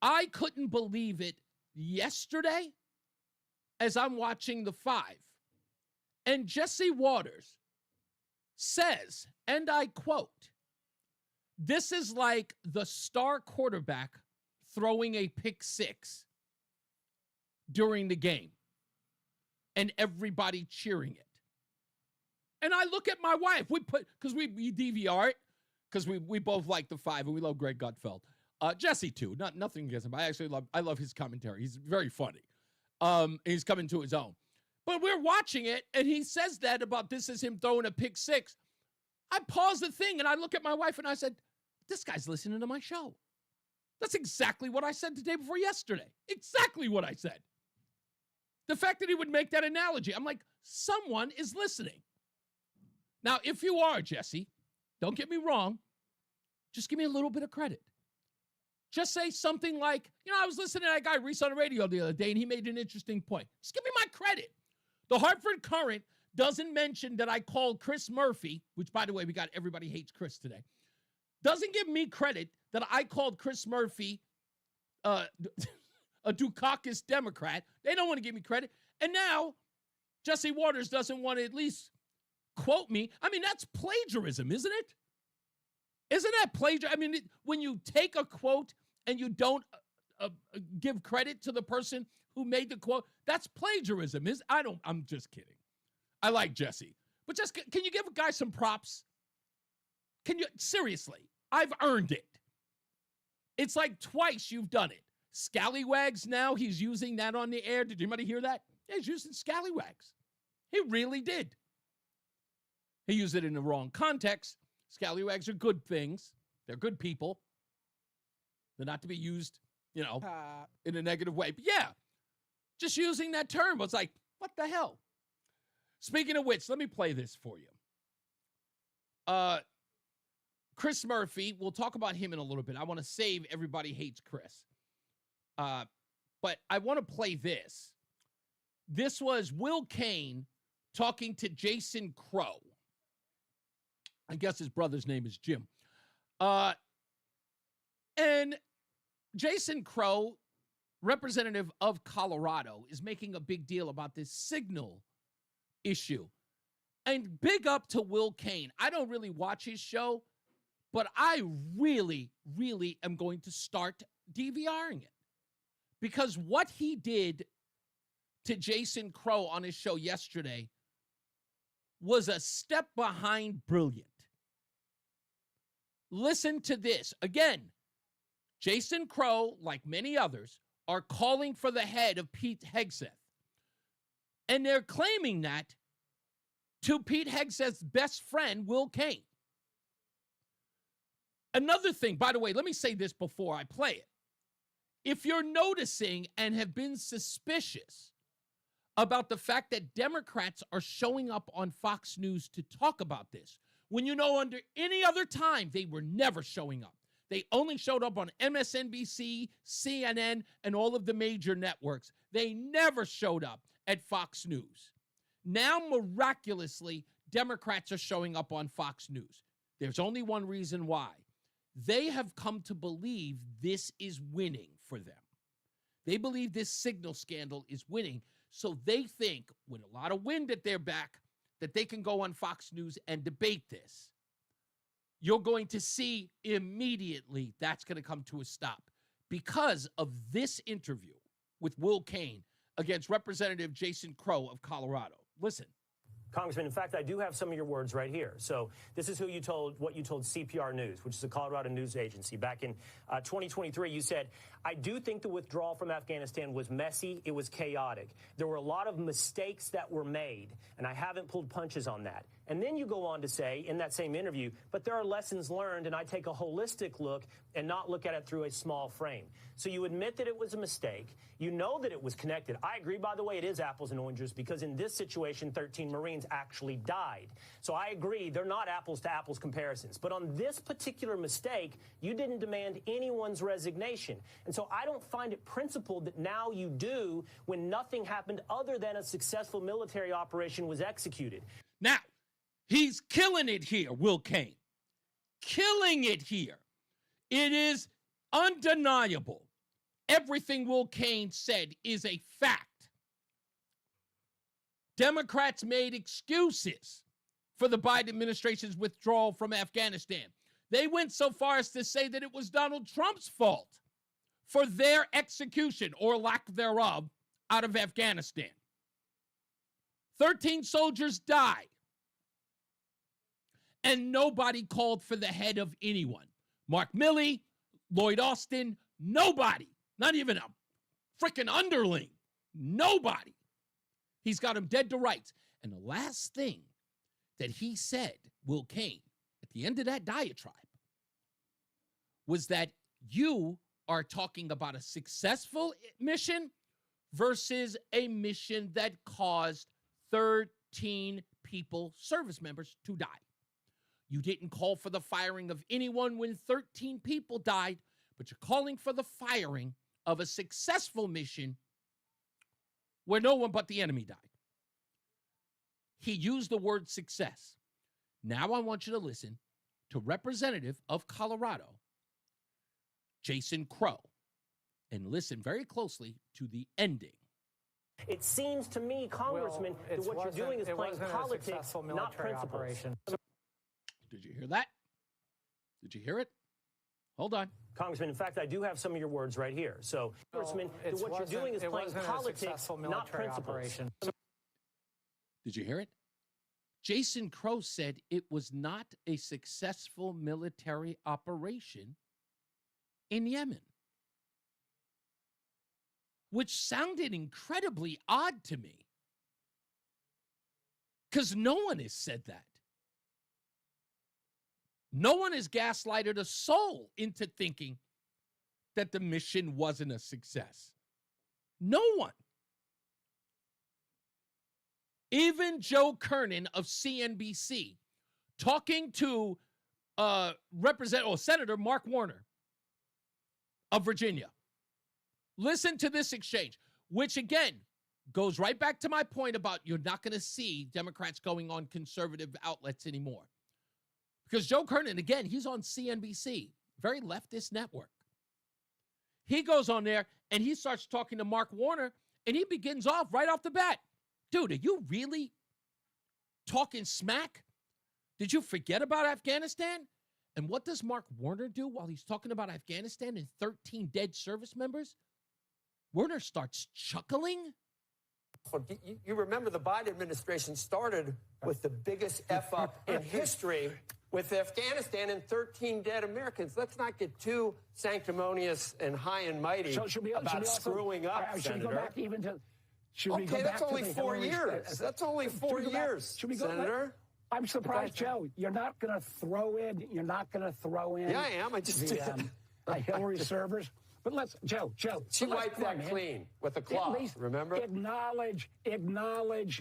I couldn't believe it yesterday as I'm watching the 5. And Jesse Waters says, and I quote, "This is like the star quarterback throwing a pick 6 during the game and everybody cheering it." And I look at my wife. Because we DVR it, because we both like the 5 and we love Greg Gutfeld. Jesse too. Nothing against him. I love his commentary. He's very funny. He's coming to his own. But we're watching it, and he says that about this is him throwing a pick 6. I paused the thing, and I look at my wife, and I said, this guy's listening to my show. That's exactly what I said the day before yesterday. Exactly what I said. The fact that he would make that analogy, I'm like, someone is listening. Now, if you are, Jesse, don't get me wrong, just give me a little bit of credit. Just say something like, I was listening to that guy, Reese on the radio the other day, and he made an interesting point. Just give me my credit. The Hartford Courant doesn't mention that I called Chris Murphy, which, by the way, we got Everybody Hates Chris today, doesn't give me credit that I called Chris Murphy a Dukakis Democrat. They don't want to give me credit. And now Jesse Waters doesn't want to at least quote me. I mean, that's plagiarism, isn't it? Isn't that plagiarism? I mean, when you take a quote and you don't give credit to the person who made the quote, that's plagiarism. I'm just kidding. I like Jesse. But just, can you give a guy some props? Seriously, I've earned it. It's like twice you've done it. Scallywags now, he's using that on the air. Did anybody hear that? Yeah, he's using scallywags. He really did. He used it in the wrong context. Scallywags are good things. They're good people. They're not to be used, in a negative way. But yeah, just using that term was like, what the hell? Speaking of which, let me play this for you. Chris Murphy, we'll talk about him in a little bit. I want to save Everybody Hates Chris. But I want to play this. This was Will Kane talking to Jason Crow. I guess his brother's name is Jim. And Jason Crow, representative of Colorado, is making a big deal about this signal issue. And big up to Will Cain. I don't really watch his show, but I really, really am going to start DVRing it. Because what he did to Jason Crow on his show yesterday was a step behind brilliant. Listen to this. Again, Jason Crow, like many others, are calling for the head of Pete Hegseth. And they're claiming that to Pete Hegseth's best friend, Will Cain. Another thing, by the way, let me say this before I play it. If you're noticing and have been suspicious about the fact that Democrats are showing up on Fox News to talk about this, when you know under any other time they were never showing up. They only showed up on MSNBC, CNN, and all of the major networks. They never showed up at Fox News. Now, miraculously, Democrats are showing up on Fox News. There's only one reason why. They have come to believe this is winning for them. They believe this signal scandal is winning, so they think, with a lot of wind at their back, that they can go on Fox News and debate this. You're going to see immediately that's going to come to a stop because of this interview with Will Cain against Representative Jason Crow of Colorado. Listen. Congressman, in fact, I do have some of your words right here. So this is what you told CPR News, which is a Colorado news agency. Back in 2023, you said, I do think the withdrawal from Afghanistan was messy. It was chaotic. There were a lot of mistakes that were made, and I haven't pulled punches on that. And then you go on to say in that same interview, but there are lessons learned, and I take a holistic look and not look at it through a small frame. So you admit that it was a mistake. You know that it was connected. I agree, by the way, it is apples and oranges because in this situation, 13 Marines actually died. So I agree, they're not apples to apples comparisons. But on this particular mistake, you didn't demand anyone's resignation. And so I don't find it principled that now you do when nothing happened other than a successful military operation was executed. Now, he's killing it here, Will Cain. Killing it here. It is undeniable. Everything Will Cain said is a fact. Democrats made excuses for the Biden administration's withdrawal from Afghanistan. They went so far as to say that it was Donald Trump's fault for their execution, or lack thereof, out of Afghanistan. 13 soldiers died. And nobody called for the head of anyone. Mark Milley, Lloyd Austin, nobody. Not even a freaking underling. Nobody. He's got him dead to rights. And the last thing that he said, Will Cain, at the end of that diatribe, was that you are talking about a successful mission versus a mission that caused 13 people, service members, to die. You didn't call for the firing of anyone when 13 people died, but you're calling for the firing of a successful mission where no one but the enemy died. He used the word success. Now I want you to listen to Representative of Colorado, Jason Crow, and listen very closely to the ending. It seems to me, Congressman, that what you're doing is playing politics, not principles. Did you hear that? Did you hear it? Hold on. Congressman, in fact, I do have some of your words right here. So, Congressman, what you're doing is playing politics, not principles. Did you hear it? Jason Crow said it was not a successful military operation in Yemen, which sounded incredibly odd to me because no one has said that. No one has gaslighted a soul into thinking that the mission wasn't a success. No one. Even Joe Kernan of CNBC, talking to Senator Mark Warner of Virginia. Listen to this exchange, which again goes right back to my point about you're not going to see Democrats going on conservative outlets anymore. Because Joe Kernan, again, he's on CNBC, very leftist network. He goes on there and he starts talking to Mark Warner, and he begins off right off the bat. Dude, are you really talking smack? Did you forget about Afghanistan? And what does Mark Warner do while he's talking about Afghanistan and 13 dead service members? Warner starts chuckling. You remember the Biden administration started with the biggest F-up in history with Afghanistan and 13 dead Americans. Let's not get too sanctimonious and high and mighty about screwing up, should Senator. we go back even to... Okay, that's only 4 years. That's only 4 years, Senator. I'm surprised, Joe. You're not going to throw in. Yeah, I am. I just did. Hillary servers. But let's, Joe. She wiped that clean with a cloth. Remember? Acknowledge.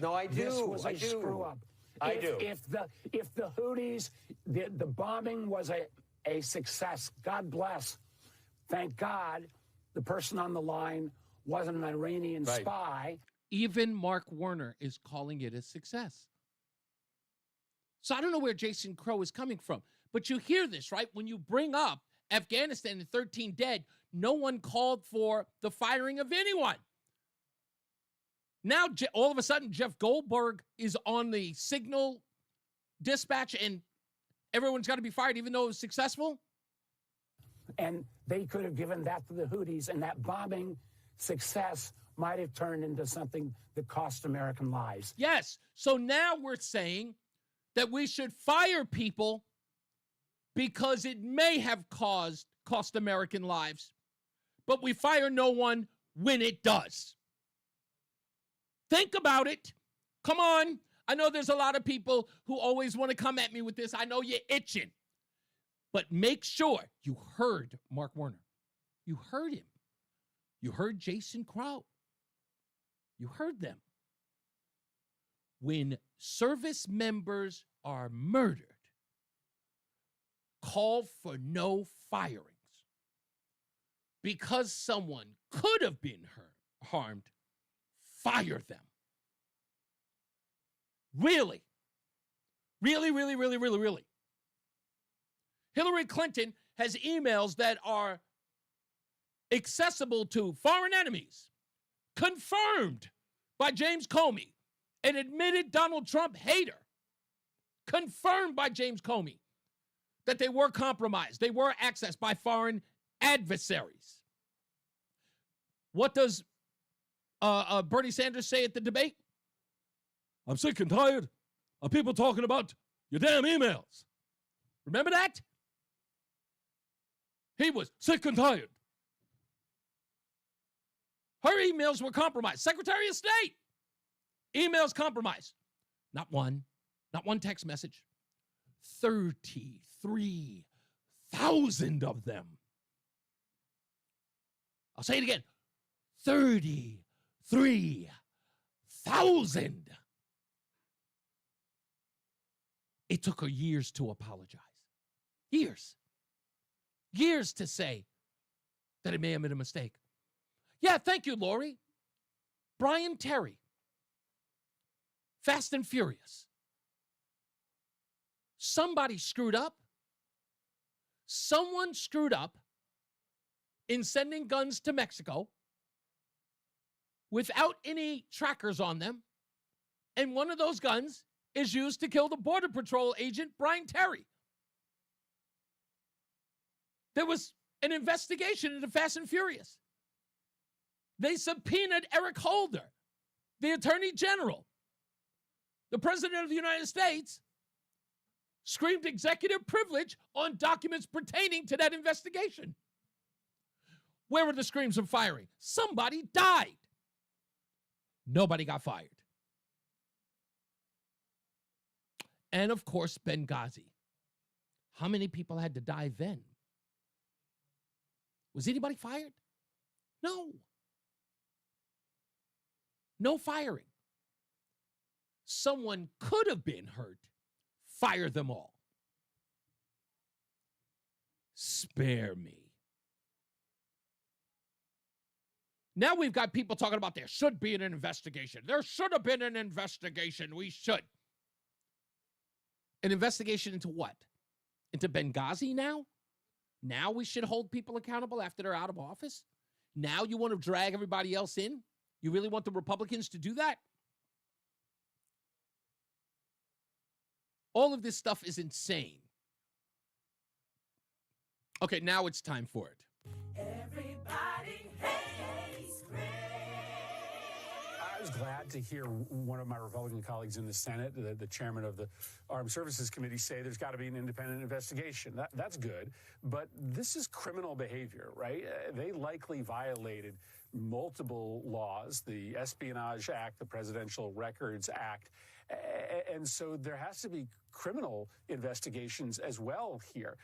No, I do. This was a screw up. I do. If the Houthis, the bombing was a success. God bless. Thank God, the person on the line wasn't an Iranian spy. Even Mark Warner is calling it a success. So I don't know where Jason Crow is coming from, but you hear this, right? When you bring up Afghanistan and 13 dead, no one called for the firing of anyone. Now, all of a sudden, Jeff Goldberg is on the signal dispatch and everyone's got to be fired even though it was successful? And they could have given that to the Houthis, and that bombing success might have turned into something that cost American lives. Yes. So now we're saying that we should fire people because it may have cost American lives, but we fire no one when it does. Think about it. Come on. I know there's a lot of people who always want to come at me with this. I know you're itching. But make sure you heard Mark Warner. You heard him. You heard Jason Crow. You heard them. When service members are murdered, call for no firings. Because someone could have been harmed, fire them. Really? Really, really, really, really, really. Hillary Clinton has emails that are accessible to foreign enemies, confirmed by James Comey, an admitted Donald Trump hater, confirmed by James Comey that they were compromised. They were accessed by foreign adversaries. What does Bernie Sanders say at the debate? I'm sick and tired of people talking about your damn emails. Remember that? He was sick and tired. Her emails were compromised. Secretary of State, emails compromised. Not one text message. 33,000 of them. I'll say it again. 33,000. It took her years to apologize. Years to say that it may have been a mistake. Yeah, thank you, Lori. Brian Terry. Fast and Furious. Somebody screwed up. Someone screwed up in sending guns to Mexico without any trackers on them. And one of those guns is used to kill the Border Patrol agent, Brian Terry. There was an investigation into Fast and Furious. They subpoenaed Eric Holder, the Attorney General. The President of the United States screamed executive privilege on documents pertaining to that investigation. Where were the screams of firing? Somebody died. Nobody got fired. And of course, Benghazi. How many people had to die then? Was anybody fired? No. No firing. Someone could have been hurt. Fire them all. Spare me. Now we've got people talking about there should be an investigation. There should have been an investigation. We should. An investigation into what? Into Benghazi now? Now we should hold people accountable after they're out of office? Now you want to drag everybody else in? You really want the Republicans to do that? All of this stuff is insane. Okay, now it's time for it. Everybody hates Chris. I was glad to hear one of my Republican colleagues in the Senate, the chairman of the Armed Services Committee, say there's got to be an independent investigation. That's good, but this is criminal behavior, right? They likely violated multiple laws, the Espionage Act, the Presidential Records Act, and so there has to be criminal investigations as well here.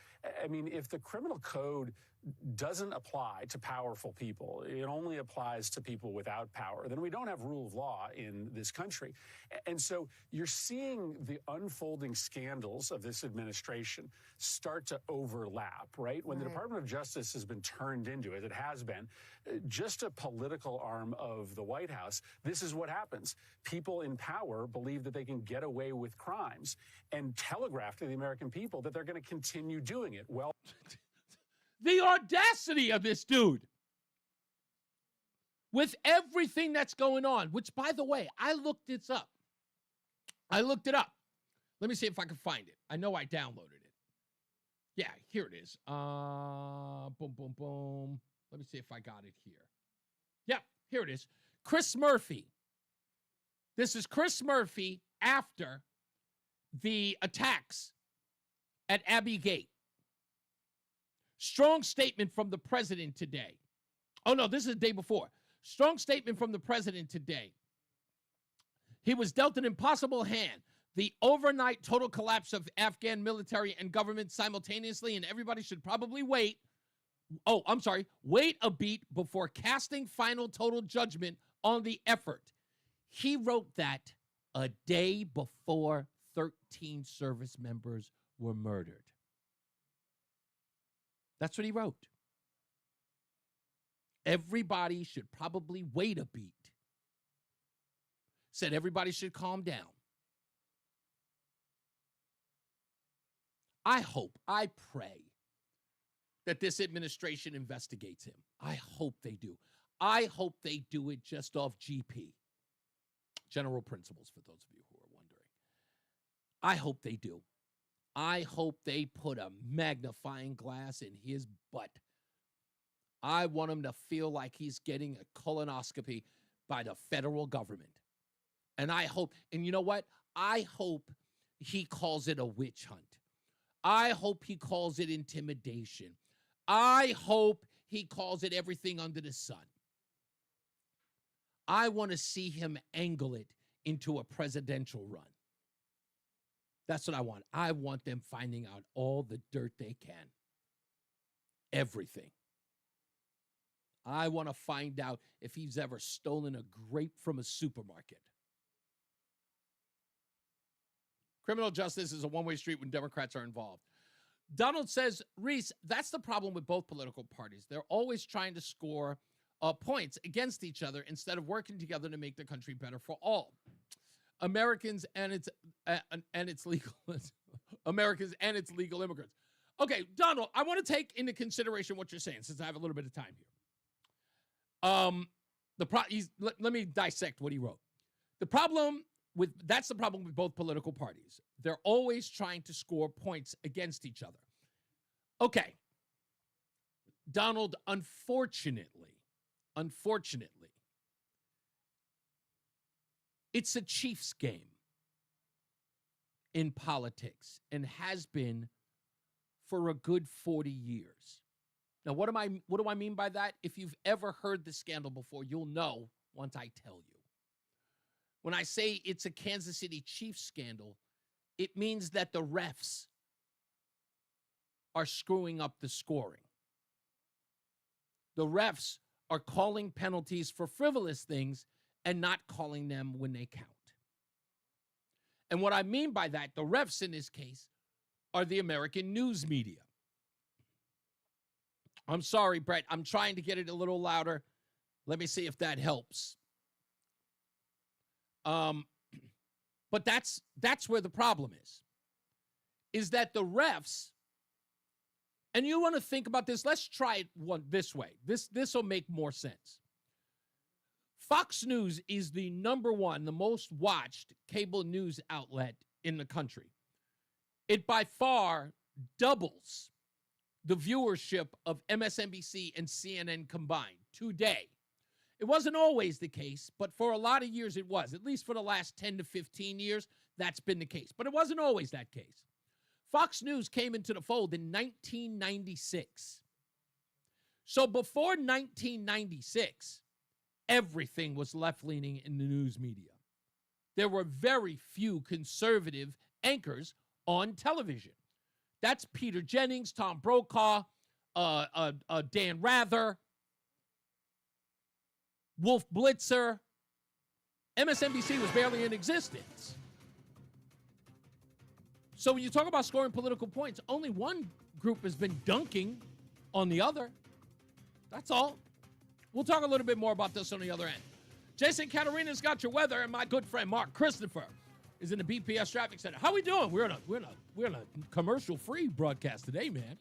I mean, if the criminal code doesn't apply to powerful people, it only applies to people without power, then we don't have rule of law in this country. And so you're seeing the unfolding scandals of this administration start to overlap, right? When the Department of Justice has been turned into, as it has been, just a political arm of the White House, this is what happens. People in power believe that they can get away with crimes and telegraph to the American people that they're going to continue doing it. Well, the audacity of this dude with everything that's going on, which, by the way, I looked it up. Let me see if I can find it. I know I downloaded it. Yeah, here it is. Boom, boom, boom. Let me see if I got it here. Yeah, here it is. Chris Murphy. This is Chris Murphy after the attacks at Abbey Gate. Strong statement from the president today. Oh, no, this is the day before. Strong statement from the president today. He was dealt an impossible hand. The overnight total collapse of Afghan military and government simultaneously, and everybody should probably wait a beat before casting final total judgment on the effort. He wrote that a day before 13 service members were murdered. That's what he wrote. Everybody should probably wait a beat. Said everybody should calm down. I hope, I pray that this administration investigates him. I hope they do. I hope they do it just off GP. General principles, for those of you who are wondering. I hope they do. I hope they put a magnifying glass in his butt. I want him to feel like he's getting a colonoscopy by the federal government. And I hope, and you know what? I hope he calls it a witch hunt. I hope he calls it intimidation. I hope he calls it everything under the sun. I want to see him angle it into a presidential run. That's what I want. I want them finding out all the dirt they can. Everything. I want to find out if he's ever stolen a grape from a supermarket. Criminal justice is a one-way street when Democrats are involved. Donald says, Reese, that's the problem with both political parties. They're always trying to score points against each other instead of working together to make the country better for all. Americans and its legal Americans and its legal immigrants. Okay, Donald, I want to take into consideration what you're saying since I have a little bit of time here. Let me dissect what he wrote. That's the problem with both political parties. They're always trying to score points against each other. Okay. Donald, unfortunately, it's a Chiefs game in politics and has been for a good 40 years. Now, what do I mean by that? If you've ever heard the scandal before, you'll know once I tell you. When I say it's a Kansas City Chiefs scandal, it means that the refs are screwing up the scoring. The refs are calling penalties for frivolous things and not calling them when they count. And what I mean by that, the refs in this case are the American news media. I'm sorry, Brett. I'm trying to get it a little louder. Let me see if that helps. But that's where the problem is that the refs And you want to think about this. Let's try it this way. This will make more sense. Fox News is the number one, the most watched cable news outlet in the country. It by far doubles the viewership of MSNBC and CNN combined today. It wasn't always the case, but for a lot of years it was. At least for the last 10 to 15 years, that's been the case. But it wasn't always that case. Fox News came into the fold in 1996. So before 1996, everything was left-leaning in the news media. There were very few conservative anchors on television. That's Peter Jennings, Tom Brokaw, Dan Rather, Wolf Blitzer. MSNBC was barely in existence. So when you talk about scoring political points, only one group has been dunking on the other. That's all. We'll talk a little bit more about this on the other end. Jason Caterina's got your weather, and my good friend Mark Christopher is in the BPS Traffic Center. How we doing? We're in a commercial-free broadcast today, man.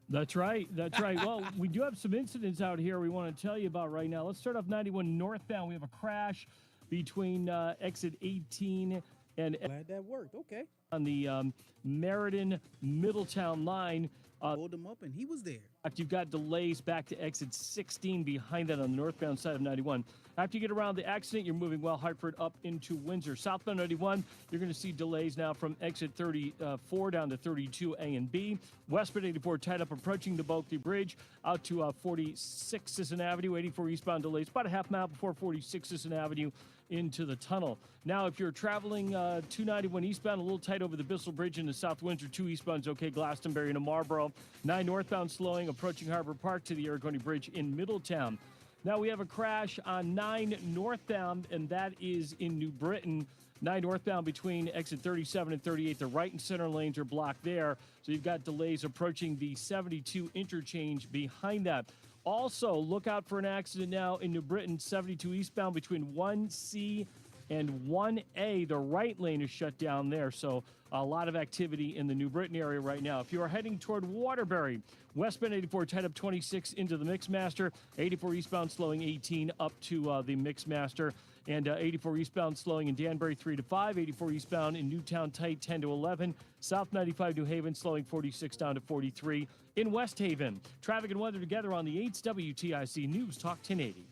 That's right. That's right. Well, we do have some incidents out here we want to tell you about right now. Let's start off 91 northbound. We have a crash between exit 18 and... Glad that worked. Okay. On the Meriden Middletown line. Pulled him up, and he was there. You've got delays back to exit 16 behind that on the northbound side of 91. After you get around the accident, you're moving well Hartford up into Windsor. Southbound 91, you're going to see delays now from exit 34 down to 32 A and B. Westbound 84 tied up approaching the Bulkley Bridge out to 46 Sisson Avenue. 84 eastbound delays about a half mile before 46 Sisson Avenue into the tunnel. Now, if you're traveling 291 eastbound, a little tight over the Bissell Bridge into South Windsor. 2 eastbound's okay, Glastonbury into Marlboro. 9 northbound slowing, approaching Harbor Park to the Aragoni Bridge in Middletown. Now we have a crash on 9 northbound, and that is in New Britain. 9 northbound between exit 37 and 38. The right and center lanes are blocked there, so you've got delays approaching the 72 interchange behind that. Also, look out for an accident now in New Britain, 72 eastbound between 1C and 1A. The right lane is shut down there, so a lot of activity in the New Britain area right now. If you are heading toward Waterbury, westbound 84 tied up 26 into the Mixmaster. 84 eastbound slowing 18 up to the Mixmaster. And 84 eastbound slowing in Danbury 3 to 5. 84 eastbound in Newtown tight 10 to 11. South 95 New Haven slowing 46 down to 43 in West Haven. Traffic and weather together on the 8th WTIC News Talk 1080.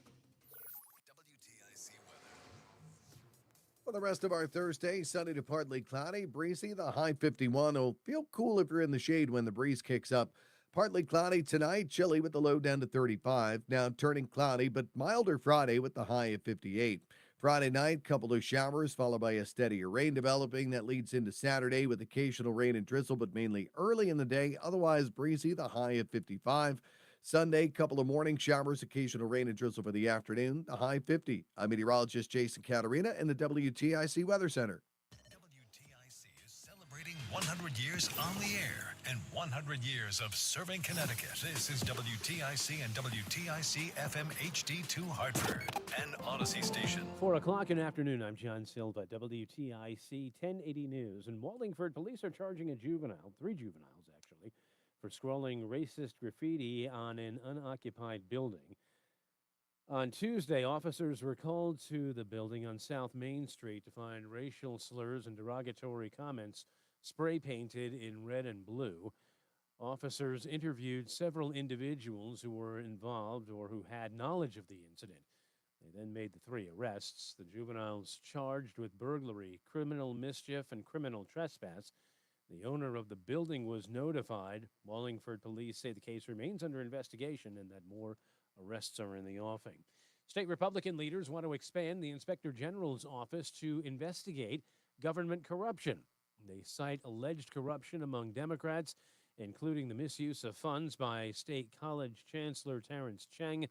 For the rest of our Thursday, sunny to partly cloudy, breezy, the high 51. Will feel cool if you're in the shade when the breeze kicks up. Partly cloudy tonight, chilly with the low down to 35. Now turning cloudy, but milder Friday with the high of 58. Friday night, couple of showers followed by a steadier rain developing. That leads into Saturday with occasional rain and drizzle, but mainly early in the day. Otherwise breezy, the high of 55. Sunday, couple of morning showers, occasional rain and drizzle for the afternoon, the high 50. I'm meteorologist Jason Caterina in the WTIC Weather Center. WTIC is celebrating 100 years on the air and 100 years of serving Connecticut. This is WTIC and WTIC FM HD2 Hartford, an Odyssey station. 4 o'clock in the afternoon. I'm John Silva, WTIC 1080 News. In Wallingford, police are charging a juvenile, 3 juveniles actually, for scrawling racist graffiti on an unoccupied building. On Tuesday, officers were called to the building on South Main Street to find racial slurs and derogatory comments spray painted in red and blue. Officers interviewed several individuals who were involved or who had knowledge of the incident. They then made the 3 arrests. The juveniles charged with burglary, criminal mischief, and criminal trespass. The owner of the building was notified. Wallingford police say the case remains under investigation and that more arrests are in the offing. State Republican leaders want to expand the Inspector General's office to investigate government corruption. They cite alleged corruption among Democrats, including the misuse of funds by State College Chancellor Terrence Cheng,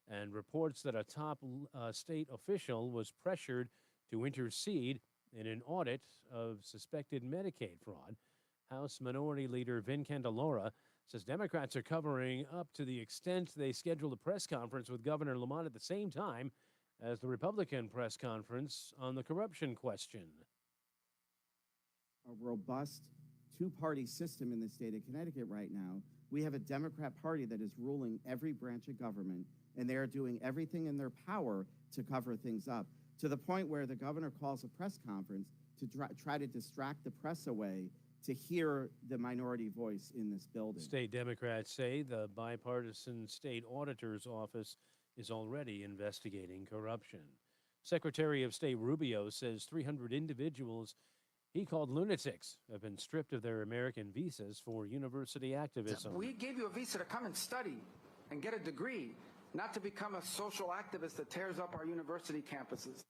and reports that a top state official was pressured to intercede in an audit of suspected Medicaid fraud. House Minority Leader Vin Candelora says Democrats are covering up to the extent they scheduled a press conference with Governor Lamont at the same time as the Republican press conference on the corruption question. A robust two-party system in the state of Connecticut right now. We have a Democrat Party that is ruling every branch of government, and they are doing everything in their power to cover things up, to the point where the governor calls a press conference to try to distract the press away to hear the minority voice in this building. State Democrats say the bipartisan state auditor's office is already investigating corruption. Secretary of State Rubio says 300 individuals he called lunatics have been stripped of their American visas for university activism. We gave you a visa to come and study and get a degree, not to become a social activist that tears up our university campuses.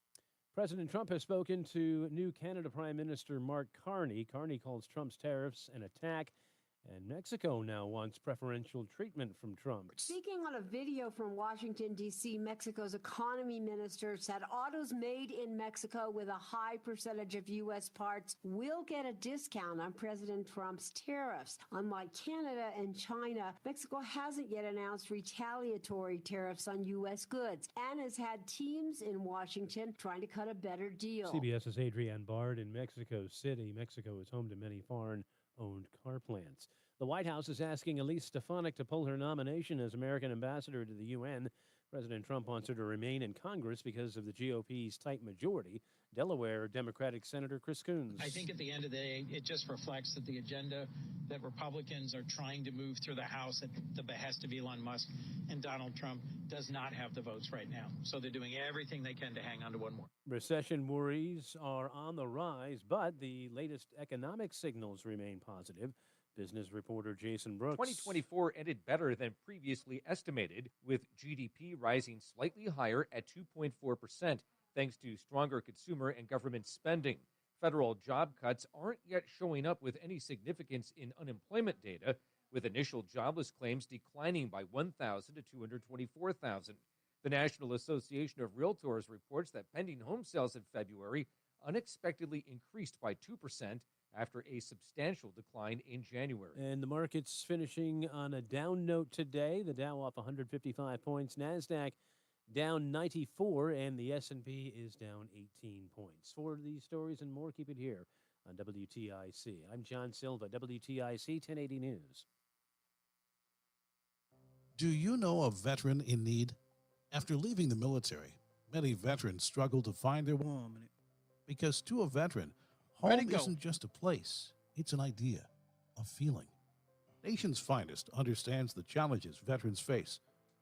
President Trump has spoken to new Canada Prime Minister Mark Carney. Carney calls Trump's tariffs an attack, and Mexico now wants preferential treatment from Trump. Speaking on a video from Washington, D.C., Mexico's economy minister said autos made in Mexico with a high percentage of U.S. parts will get a discount on President Trump's tariffs. Unlike Canada and China, Mexico hasn't yet announced retaliatory tariffs on U.S. goods and has had teams in Washington trying to cut a better deal. CBS's Adrienne Bard in Mexico City. Mexico is home to many foreign-owned car plants. The White House is asking Elise Stefanik to pull her nomination as American ambassador to the UN. President Trump wants her to remain in Congress because of the GOP's tight majority. Delaware Democratic Senator Chris Coons. I think at the end of the day, it just reflects that the agenda that Republicans are trying to move through the House at the behest of Elon Musk and Donald Trump does not have the votes right now. So they're doing everything they can to hang on to one more. Recession worries are on the rise, but the latest economic signals remain positive. Business reporter Jason Brooks. 2024 ended better than previously estimated, with GDP rising slightly higher at 2.4%, thanks to stronger consumer and government spending. Federal job cuts aren't yet showing up with any significance in unemployment data, with initial jobless claims declining by 1,000 to 224,000. The National Association of Realtors reports that pending home sales in February unexpectedly increased by 2%, after a substantial decline in January. And the market's finishing on a down note today. The Dow off 155 points, NASDAQ down 94, and the S&P is down 18 points. For these stories and more, keep it here on WTIC. I'm John Silva, WTIC 1080 News. Do you know a veteran in need? After leaving the military, many veterans struggle to find their home. Because to a veteran, home isn't just a place, it's an idea, a feeling. Nation's Finest understands the challenges veterans face.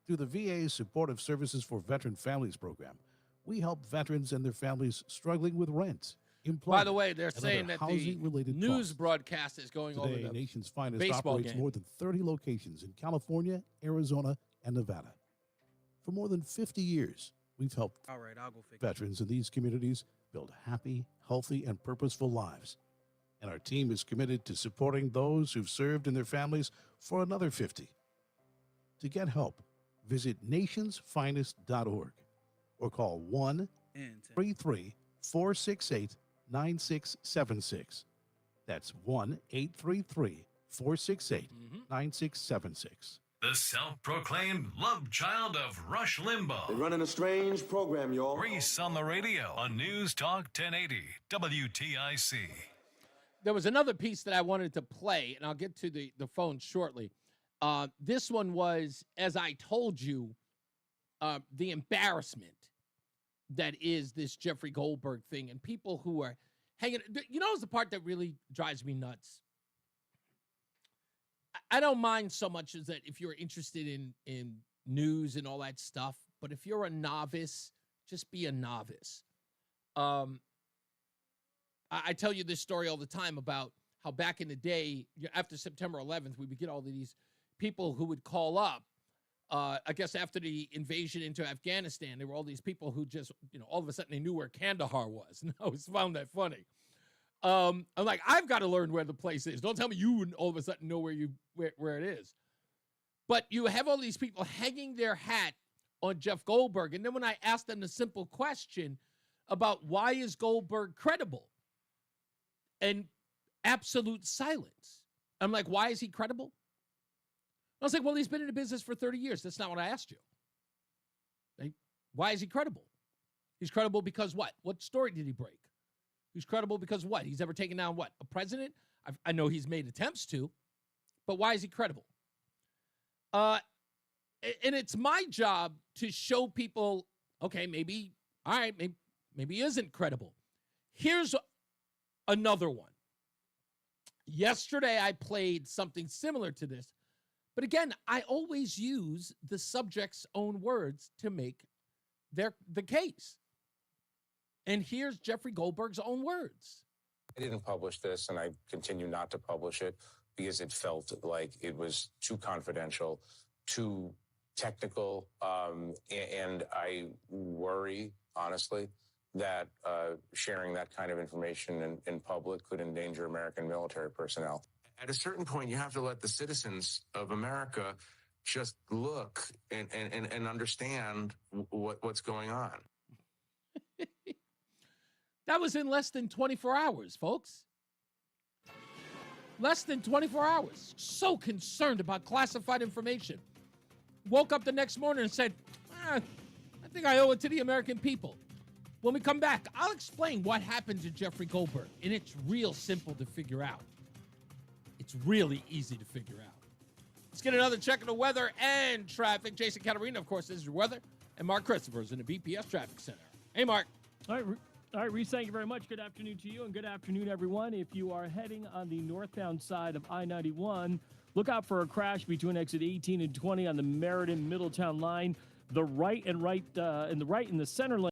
Through the VA's Supportive Services for Veteran Families program, we help veterans and their families struggling with rent, employment. By the way, they're saying that the news broadcast is going Today, over the Nation's Finest baseball operates game. more than 30 locations in California, Arizona, and Nevada. For more than 50 years, we've helped veterans in these communities build happy, healthy, and purposeful lives. And our team is committed to supporting those who've served and their families for another 50. To get help, visit nationsfinest.org or call 1-833-468-9676. That's 1-833-468-9676. The self-proclaimed love child of Rush Limbaugh. They're running a strange program, y'all. Reese on the radio on News Talk 1080 WTIC. There was another piece that I wanted to play, and I'll get to the phone shortly. This one was, as I told you, the embarrassment that is this Jeffrey Goldberg thing, and people who are hanging. You know, the part that really drives me nuts. I don't mind so much as that if you're interested in news and all that stuff, but if you're a novice, just be a novice. I tell you this story all the time about how back in the day, after September 11th, we would get all of these people who would call up. I guess after the invasion into Afghanistan, there were all these people who just, all of a sudden they knew where Kandahar was. And I always found that funny. I'm like, I've got to learn where the place is. Don't tell me you all of a sudden know where it is. But you have all these people hanging their hat on Jeff Goldberg. And then when I asked them the simple question about why is Goldberg credible? And absolute silence. I'm like, why is he credible? I was like, well, he's been in the business for 30 years. That's not what I asked you. Like, why is he credible? He's credible because what? What story did he break? He's credible because what? He's ever taken down what? A president? I know he's made attempts to, but why is he credible? And it's my job to show people, okay, maybe, all right, maybe he isn't credible. Here's another one. Yesterday, I played something similar to this. But again, I always use the subject's own words to make the case. And here's Jeffrey Goldberg's own words. I didn't publish this, and I continue not to publish it because it felt like it was too confidential, too technical, and I worry, honestly, that sharing that kind of information in public could endanger American military personnel. At a certain point, you have to let the citizens of America just look and understand what's going on. That was in less than 24 hours, folks. Less than 24 hours. So concerned about classified information. Woke up the next morning and said, I think I owe it to the American people. When we come back, I'll explain what happened to Jeffrey Goldberg, and it's real simple to figure out. It's really easy to figure out. Let's get another check of the weather and traffic. Jason Caterina, of course, is your weather, and Mark Christopher's in the BPS Traffic Center. Hey, Mark. All right, Reese, thank you very much. Good afternoon to you, and good afternoon, everyone. If you are heading on the northbound side of I-91, look out for a crash between exit 18 and 20 on the Meriden Middletown line. The right and the center lane.